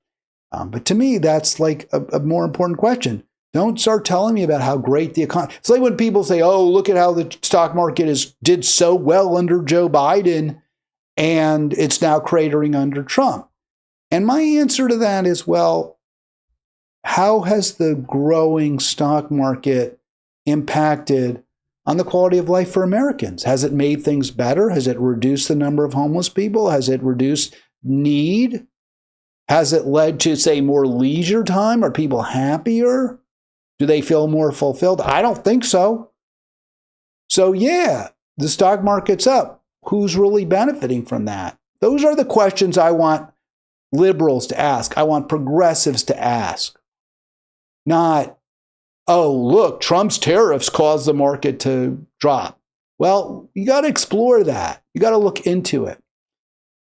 But to me, that's like a more important question. Don't start telling me about how great the economy. It's like when people say, "Oh, look at how the stock market did so well under Joe Biden, and it's now cratering under Trump." And my answer to that is, well, how has the growing stock market impacted on the quality of life for Americans? Has it made things better? Has it reduced the number of homeless people? Has it reduced need? Has it led to, say, more leisure time? Are people happier? Do they feel more fulfilled? I don't think so. So yeah, the stock market's up. Who's really benefiting from that? Those are the questions I want liberals to ask. I want progressives to ask. Not, oh, look, Trump's tariffs caused the market to drop. Well, you got to explore that. You got to look into it.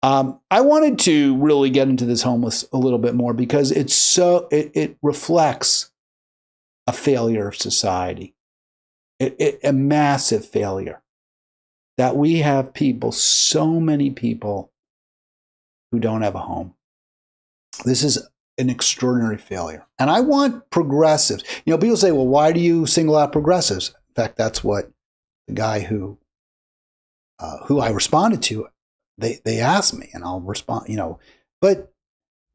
I wanted to really get into this homeless a little bit more because it reflects a failure of society, a massive failure, that we have people, so many people who don't have a home. This is an extraordinary failure. And I want progressives. People say, well, why do you single out progressives? In fact, that's what the guy who I responded to, they asked me, and I'll respond, but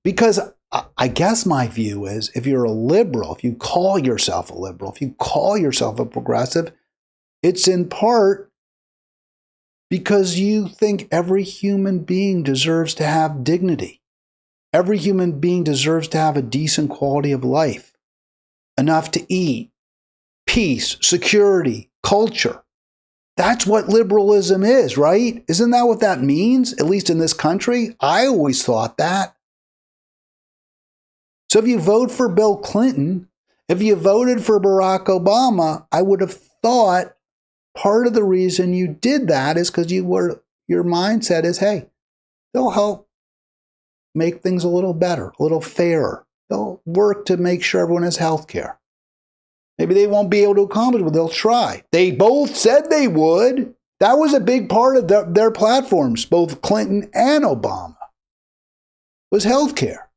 because I guess my view is, if you're a liberal, if you call yourself a liberal, if you call yourself a progressive, it's in part because you think every human being deserves to have dignity. Every human being deserves to have a decent quality of life, enough to eat, peace, security, culture. That's what liberalism is, right? Isn't that what that means? At least in this country? I always thought that. So if you vote for Bill Clinton, if you voted for Barack Obama, I would have thought part of the reason you did that is because your mindset is, hey, they'll help make things a little better, a little fairer. They'll work to make sure everyone has health care. Maybe they won't be able to accomplish it, but they'll try. They both said they would. That was a big part of their platforms, both Clinton and Obama, was health care.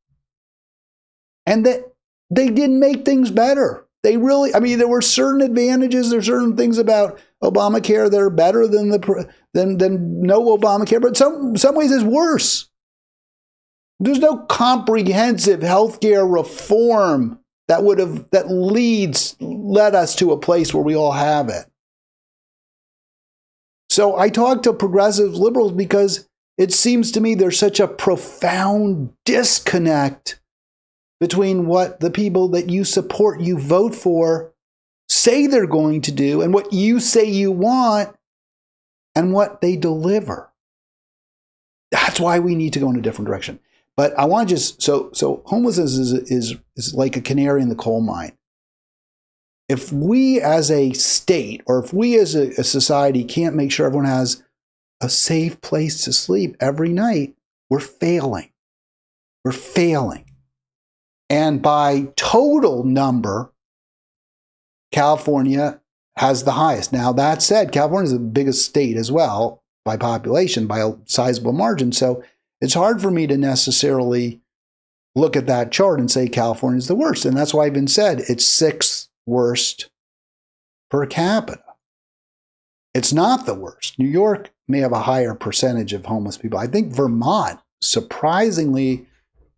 And that they didn't make things better. They really, there were certain advantages. There's certain things about Obamacare that are better than no Obamacare, but some ways it's worse. There's no comprehensive healthcare reform that led us to a place where we all have it. So I talk to progressive liberals because it seems to me there's such a profound disconnect between what the people that you support, you vote for, say they're going to do, and what you say you want, and what they deliver. That's why we need to go in a different direction. But I want to just, so homelessness is like a canary in the coal mine. If we as a state, or if we as a society can't make sure everyone has a safe place to sleep every night, we're failing. We're failing. And by total number, California has the highest. Now, that said, California is the biggest state as well by population, by a sizable margin. So it's hard for me to necessarily look at that chart and say California is the worst. And that's why I've been said it's sixth worst per capita. It's not the worst. New York may have a higher percentage of homeless people. I think Vermont, surprisingly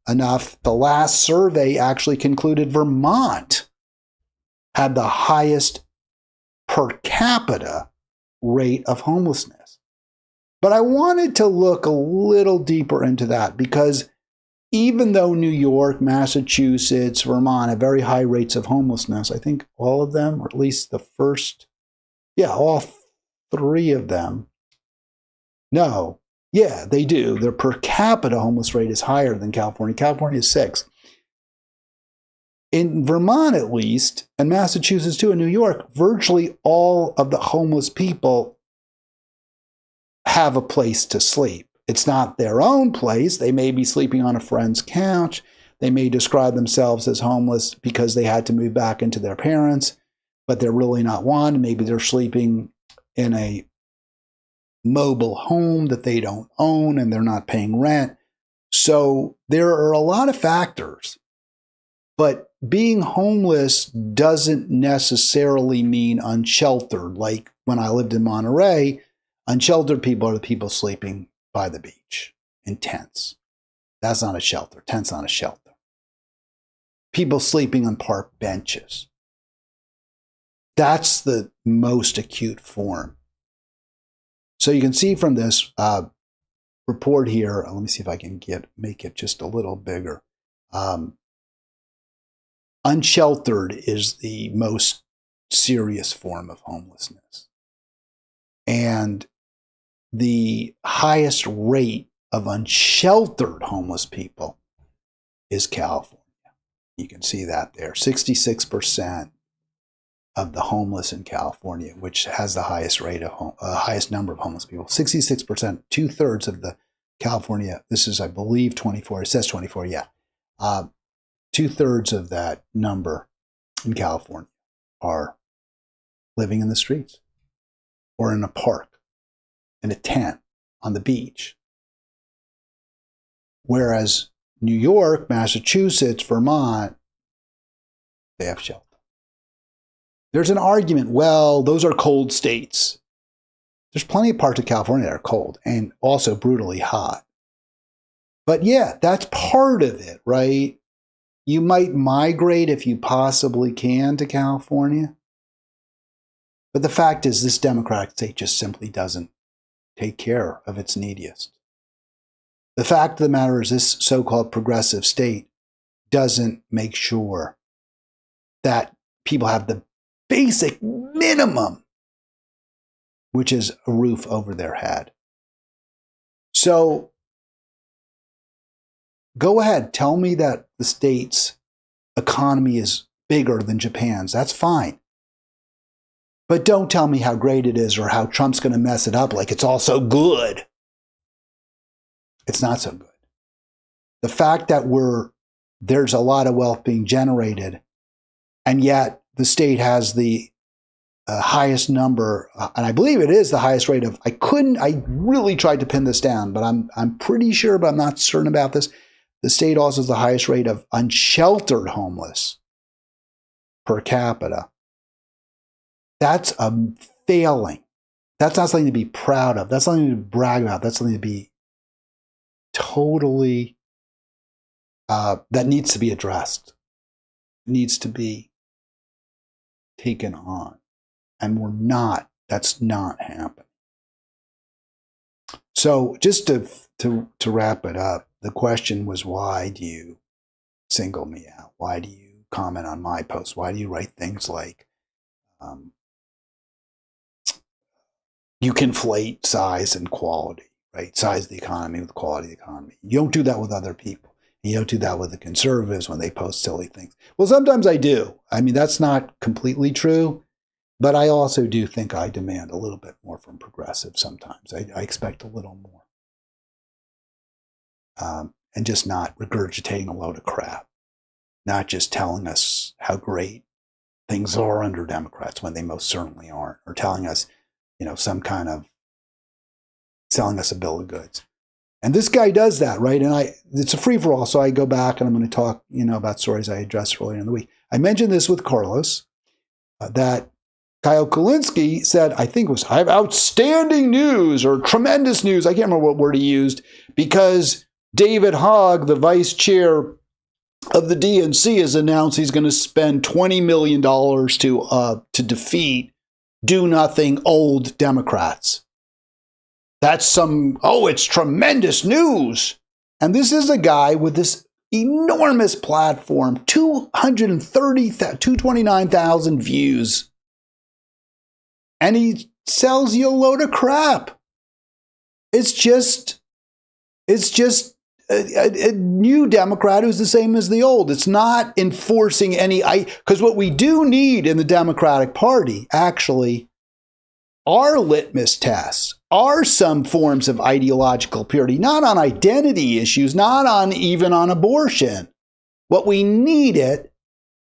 enough, the last survey actually concluded Vermont had the highest per capita rate of homelessness. But I wanted to look a little deeper into that because even though New York, Massachusetts, Vermont have very high rates of homelessness, I think all of them, or at least the first, all three of them, no, yeah, they do. Their per capita homeless rate is higher than California. California is 6. In Vermont, at least, and Massachusetts too, and New York, virtually all of the homeless people have a place to sleep. It's not their own place. They may be sleeping on a friend's couch. They may describe themselves as homeless because they had to move back into their parents, but they're really not one. Maybe they're sleeping in a mobile home that they don't own and they're not paying rent. So there are a lot of factors, but being homeless doesn't necessarily mean unsheltered. Like when I lived in Monterey, unsheltered people are the people sleeping by the beach in tents. That's not a shelter. Tent's not a shelter. People sleeping on park benches. That's the most acute form. So you can see from this report here, let me see if I can make it just a little bigger. Unsheltered is the most serious form of homelessness. And the highest rate of unsheltered homeless people is California. You can see that there. 66% of the homeless in California, which has the highest rate of highest number of homeless people. 66%, 2/3 of the California. This is, I believe, 24. It says 24. Yeah, 2/3 of that number in California are living in the streets or in a park, in a tent, on the beach. Whereas New York, Massachusetts, Vermont, they have shelter. There's an argument, well, those are cold states. There's plenty of parts of California that are cold and also brutally hot. But yeah, that's part of it, right? You might migrate if you possibly can to California. But the fact is, this Democratic state just simply doesn't take care of its neediest. The fact of the matter is, this so-called progressive state doesn't make sure that people have the basic minimum, which is a roof over their head. So go ahead, tell me that the state's economy is bigger than Japan's. That's fine. But don't tell me how great it is or how Trump's going to mess it up like it's all so good. It's not so good. The fact that there's a lot of wealth being generated, and yet the state has the highest number, and I believe it is the highest rate of, I really tried to pin this down, but I'm pretty sure, but I'm not certain about this. The state also has the highest rate of unsheltered homeless per capita. That's a failing. That's not something to be proud of. That's something to brag about. That's something to be totally, that needs to be addressed, needs to be taken on. And that's not happening. So just to wrap it up, the question was, why do you single me out? Why do you comment on my posts? Why do you write things like, you conflate size and quality, right? Size of the economy with quality of the economy. You don't do that with other people. You don't do that with the conservatives when they post silly things. Well, sometimes I do. I mean, that's not completely true, but I also do think I demand a little bit more from progressives sometimes. I expect a little more. And just not regurgitating a load of crap. Not just telling us how great things are under Democrats when they most certainly aren't, or telling us, some kind of selling us a bill of goods. And this guy does that, right? And it's a free-for-all, so I go back and I'm going to talk, about stories I addressed earlier in the week. I mentioned this with Carlos, that Kyle Kulinski said, I think it was, I have outstanding news or tremendous news. I can't remember what word he used, because David Hogg, the vice chair of the DNC, has announced he's going to spend $20 million to defeat do-nothing old Democrats. That's it's tremendous news. And this is a guy with this enormous platform, 229,000 views. And he sells you a load of crap. It's just a new Democrat who's the same as the old. It's not enforcing because what we do need in the Democratic Party actually are litmus tests, are some forms of ideological purity, not on identity issues, not on even on abortion, What we need it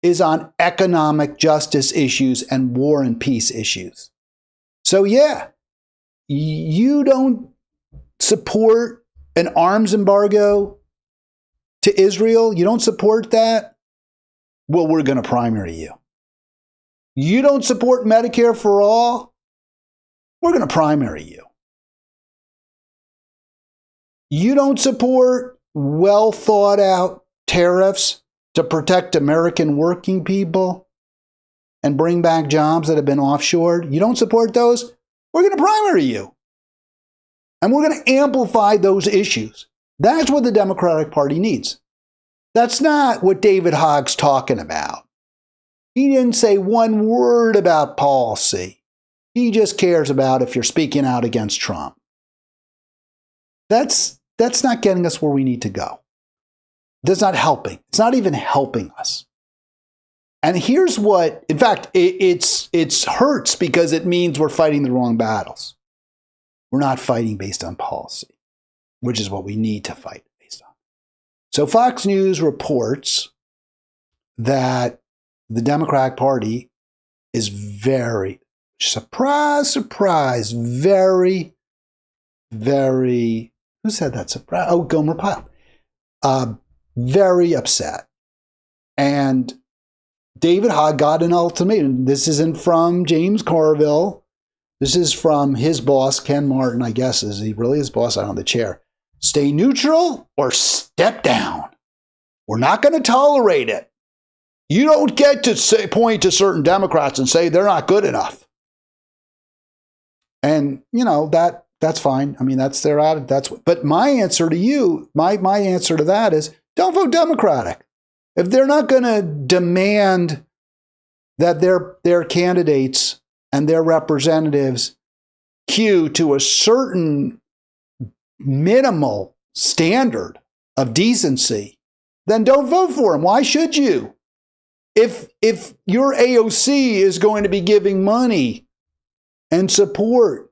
is on economic justice issues and war and peace issues. So yeah, you don't support an arms embargo to Israel. You don't support that. Well, we're going to primary you. You don't support Medicare for all. We're going to primary you. You don't support well thought out tariffs to protect American working people and bring back jobs that have been offshored. You don't support those. We're going to primary you. And we're going to amplify those issues. That's what the Democratic Party needs. That's not what David Hogg's talking about. He didn't say one word about policy. He just cares about if you're speaking out against Trump. That's not getting us where we need to go. That's not helping. It's not even helping us. And here's what, in fact, it hurts because it means we're fighting the wrong battles. We're not fighting based on policy, which is what we need to fight based on. So Fox News reports that the Democratic Party is very, surprise, very, who said that? Surprise? Oh, Gomer Pyle. Very upset. And David Hogg got an ultimatum. This isn't from James Carville. This is from his boss, Ken Martin, I guess. Is he really his boss? I don't know, the chair. Stay neutral or step down. We're not going to tolerate it. You don't get to point to certain Democrats and say they're not good enough. And, that's fine. I mean, that's their attitude. But my answer to you, my answer to that is don't vote Democratic. If they're not going to demand that their candidates and their representatives hew to a certain minimal standard of decency, then don't vote for them. Why should you? If your AOC is going to be giving money and support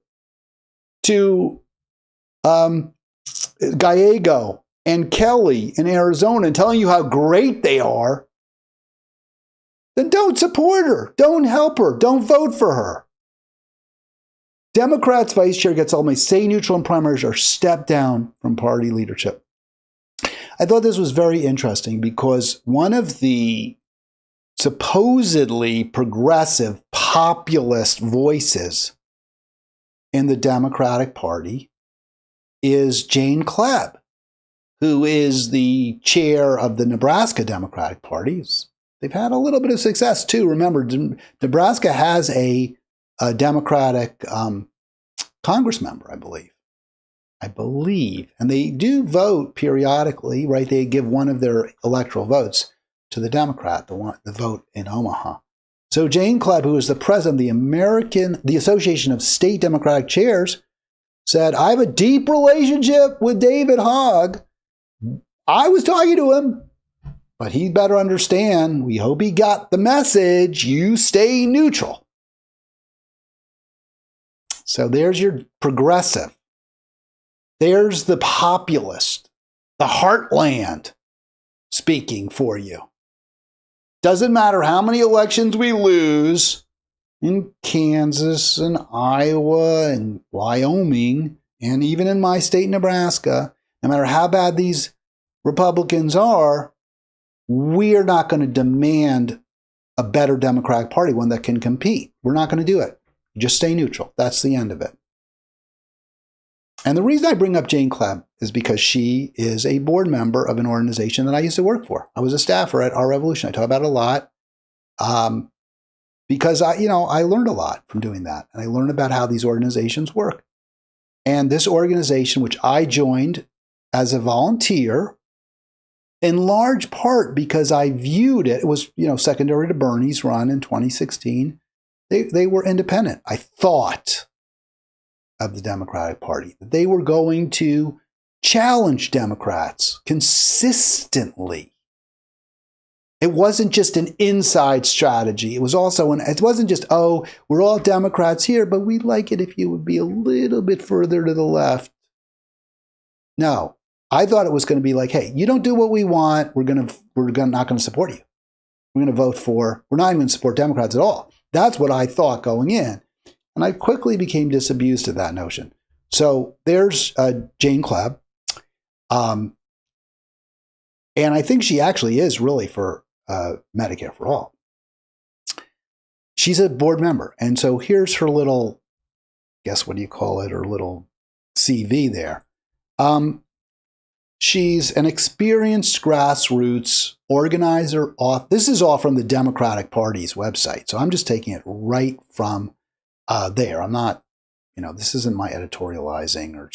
to Gallego and Kelly in Arizona and telling you how great they are, then don't support her. Don't help her. Don't vote for her. Democrats vice chair gets ultimately stay neutral in primaries or step down from party leadership. I thought this was very interesting because one of the supposedly progressive populist voices in the Democratic Party is Jane Clabb, who is the chair of the Nebraska Democratic Party. They've had a little bit of success too. Remember, Nebraska has a Democratic Congress member, I believe, and they do vote periodically, right? They give one of their electoral votes to the Democrat, the vote in Omaha. So Jane Clabb, who is the president of the Association of State Democratic Chairs, said, I have a deep relationship with David Hogg. I was talking to him, but he better understand. We hope he got the message. You stay neutral. So there's your progressive. There's the populist, the heartland speaking for you. Doesn't matter how many elections we lose in Kansas and Iowa and Wyoming, and even in my state, Nebraska, no matter how bad these Republicans are, we are not going to demand a better Democratic Party, one that can compete. We're not going to do it. Just stay neutral. That's the end of it. And the reason I bring up Jane Clabb is because she is a board member of an organization that I used to work for. I was a staffer at Our Revolution. I talk about it a lot because I learned a lot from doing that. And I learned about how these organizations work. And this organization, which I joined as a volunteer, in large part because I viewed it was, secondary to Bernie's run in 2016. They were independent. I thought of the Democratic Party, that they were going to challenge Democrats consistently. It wasn't just an inside strategy. It was also it wasn't just, we're all Democrats here, but we'd like it if you would be a little bit further to the left. No, I thought it was going to be like, hey, you don't do what we want, we're not going to support you. We're going to vote for, we're not even going to support Democrats at all. That's what I thought going in. And I quickly became disabused of that notion. So there's Jane Klebb. And I think she actually is really for Medicare for All. She's a board member. And so here's her little, guess what do you call it, her little CV there. She's an experienced grassroots organizer. This is all from the Democratic Party's website. So I'm just taking it right from there. I'm not, this isn't my editorializing or,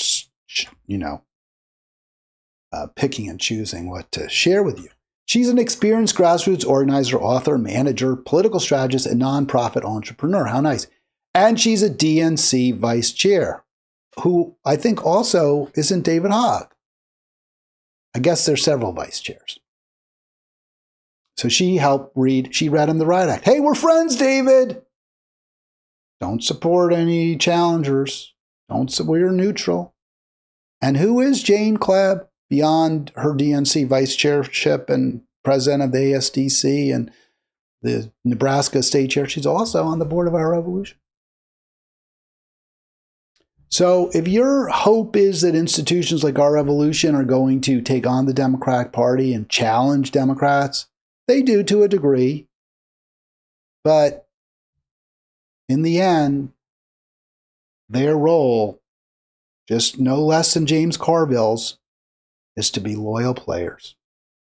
picking and choosing what to share with you. She's an experienced grassroots organizer, author, manager, political strategist, and nonprofit entrepreneur. How nice. And she's a DNC vice chair, who I think also isn't David Hogg. I guess there's several vice chairs. So she read him the Riot Act. Hey, we're friends, David. Don't support any challengers. We're neutral. And who is Jane Klebb beyond her DNC vice chairship and president of the ASDC and the Nebraska state chair? She's also on the board of Our Revolution. So if your hope is that institutions like Our Revolution are going to take on the Democratic Party and challenge Democrats, they do to a degree. But in the end, their role, just no less than James Carville's, is to be loyal players,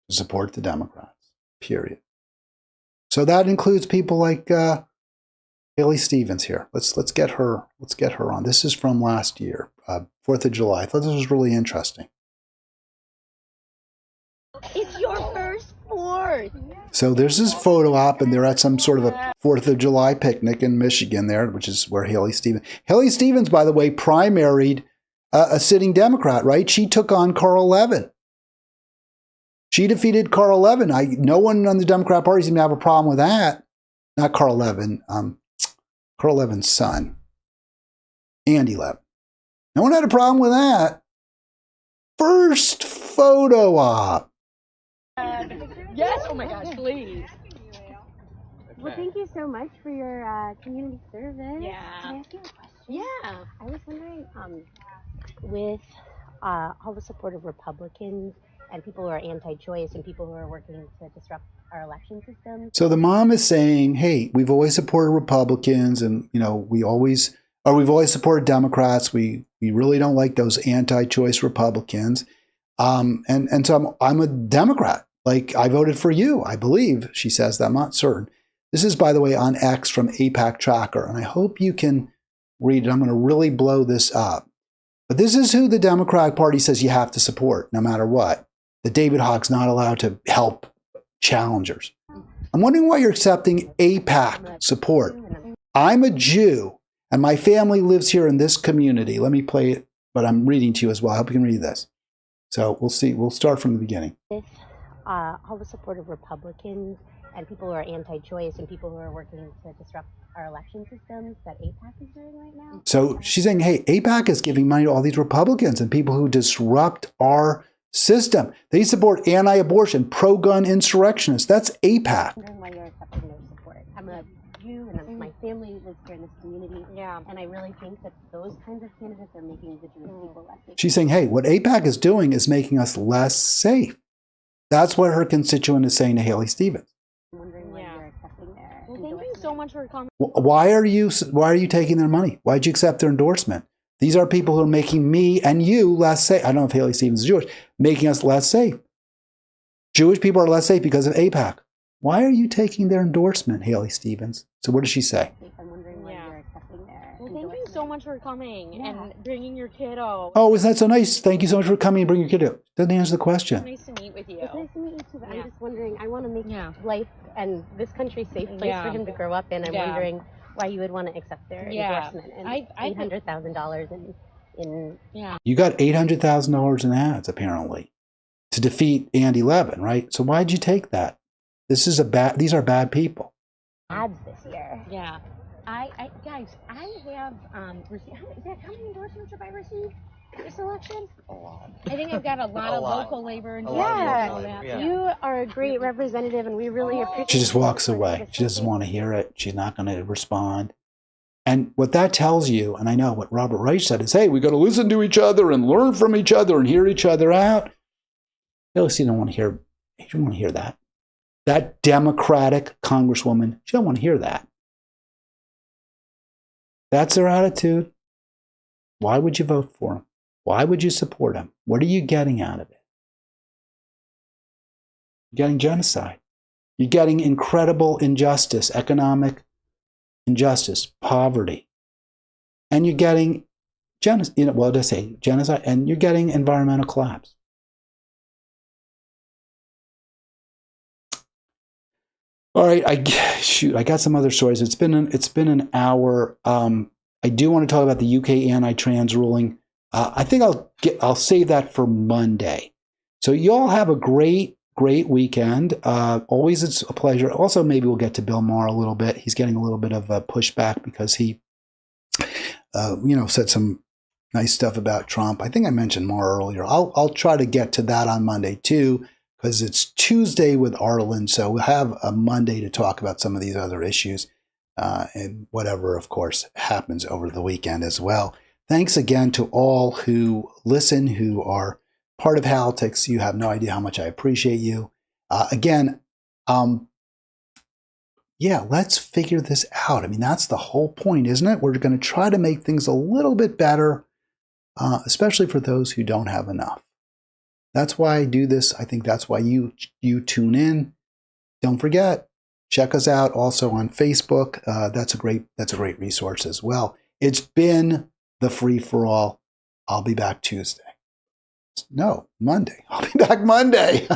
to support the Democrats, period. So that includes people like Haley Stevens here. Let's get her on. This is from last year, 4th of July. I thought this was really interesting. It's your first 4th. So there's this photo op, and they're at some sort of a 4th of July picnic in Michigan there, which is where Haley Stevens, by the way, primaried a sitting Democrat, right? She took on Carl Levin. She defeated Carl Levin. No one on the Democrat Party seemed to have a problem with that. Not Carl Levin. Carl Levin's son, Andy Levin. No one had a problem with that. First photo op. Yes, oh my gosh, please. Well, thank you so much for your community service. Yeah. Can I ask you a question? Yeah. I was wondering, with all the support of Republicans and people who are anti-choice and people who are working to disrupt our election system. So the mom is saying, hey, we've always supported Republicans, and we've always supported Democrats. We really don't like those anti-choice Republicans. And so I'm a Democrat. Like, I voted for you, I believe, she says that. I'm not certain. This is, by the way, on X from APAC Tracker, and I hope you can read it. I'm going to really blow this up. But this is who the Democratic Party says you have to support, no matter what. That David Hogg's not allowed to help challengers. I'm wondering why you're accepting APAC support. I'm a Jew, and my family lives here in this community. Let me play it, but I'm reading to you as well. I hope you can read this. So we'll see. We'll start from the beginning. With all the support of Republicans and people who are anti-choice and people who are working to disrupt our election systems that APAC is doing right now. So she's saying, hey, APAC is giving money to all these Republicans and people who disrupt our system. They support anti-abortion, pro-gun insurrectionists. That's APAC. I'm wondering why you're accepting their support. I'm a Jew, and my family lives here in this community. Yeah. And I really think that those kinds of candidates are making the Jewish people less safe. She's saying, hey, what APAC is doing is making us less safe. That's what her constituent is saying to Haley Stevens. I'm wondering why you're accepting their Well, thank you so much for coming. Why are you taking their money? Why'd you accept their endorsement? These are people who are making me and you less safe. I don't know if Haley Stevens is Jewish, making us less safe. Jewish people are less safe because of APAC. Why are you taking their endorsement, Haley Stevens? So what does she say? I'm wondering why you're accepting their Well, thank you so much for coming and bringing your kiddo. Oh, isn't that so nice? Thank you so much for coming and bringing your kid out. Doesn't answer the question. Nice to meet with you. It's nice to meet you too, but Yeah. I'm just wondering, I want to make Yeah. life and this country a safe place Yeah. for him to grow up in. I'm Yeah. wondering why you would want to accept their Yeah. endorsement and I $800,000 in Yeah. You got $800,000 in ads, apparently, to defeat Andy Levin, right? So why'd you take that? These are bad people. ads this year. Yeah. Guys, I have received. How many endorsements have I received? this election? A lot. I think I've got a lot A of lot. local labor and A lot of Yeah, local labor, yeah. you are a great representative, and we really appreciate. She just you walks for away. this. She doesn't want to hear it. She's not going to respond. And what that tells you, and I know what Robert Reich said, is, hey, we got to listen to each other and learn from each other and hear each other out. Pelosi don't want to hear. She don't want to hear that. That Democratic Congresswoman, she don't want to hear that. That's their attitude. Why would you vote for him? Why would you support him? What are you getting out of it? You're getting genocide. You're getting incredible injustice, economic injustice, poverty. And you're getting genocide, genocide, and you're getting environmental collapse. All right, I got some other stories. It's been an hour. I do want to talk about the UK anti-trans ruling. I think I'll save that for Monday. So you all have a great weekend. Always it's a pleasure. Also, maybe we'll get to Bill Maher a little bit. He's getting a little bit of a pushback because he, said some nice stuff about Trump. I think I mentioned Maher earlier. I'll try to get to that on Monday too, because it's Tuesday with Arlen. So we'll have a Monday to talk about some of these other issues and whatever, of course, happens over the weekend as well. Thanks again to all who listen, who are part of Halitics. You have no idea how much I appreciate you. Let's figure this out. I mean, that's the whole point, isn't it? We're going to try to make things a little bit better, especially for those who don't have enough. That's why I do this. I think that's why you tune in. Don't forget, check us out also on Facebook. That's a great resource as well. It's been the Free for All. I'll be back Tuesday. No, Monday. I'll be back Monday.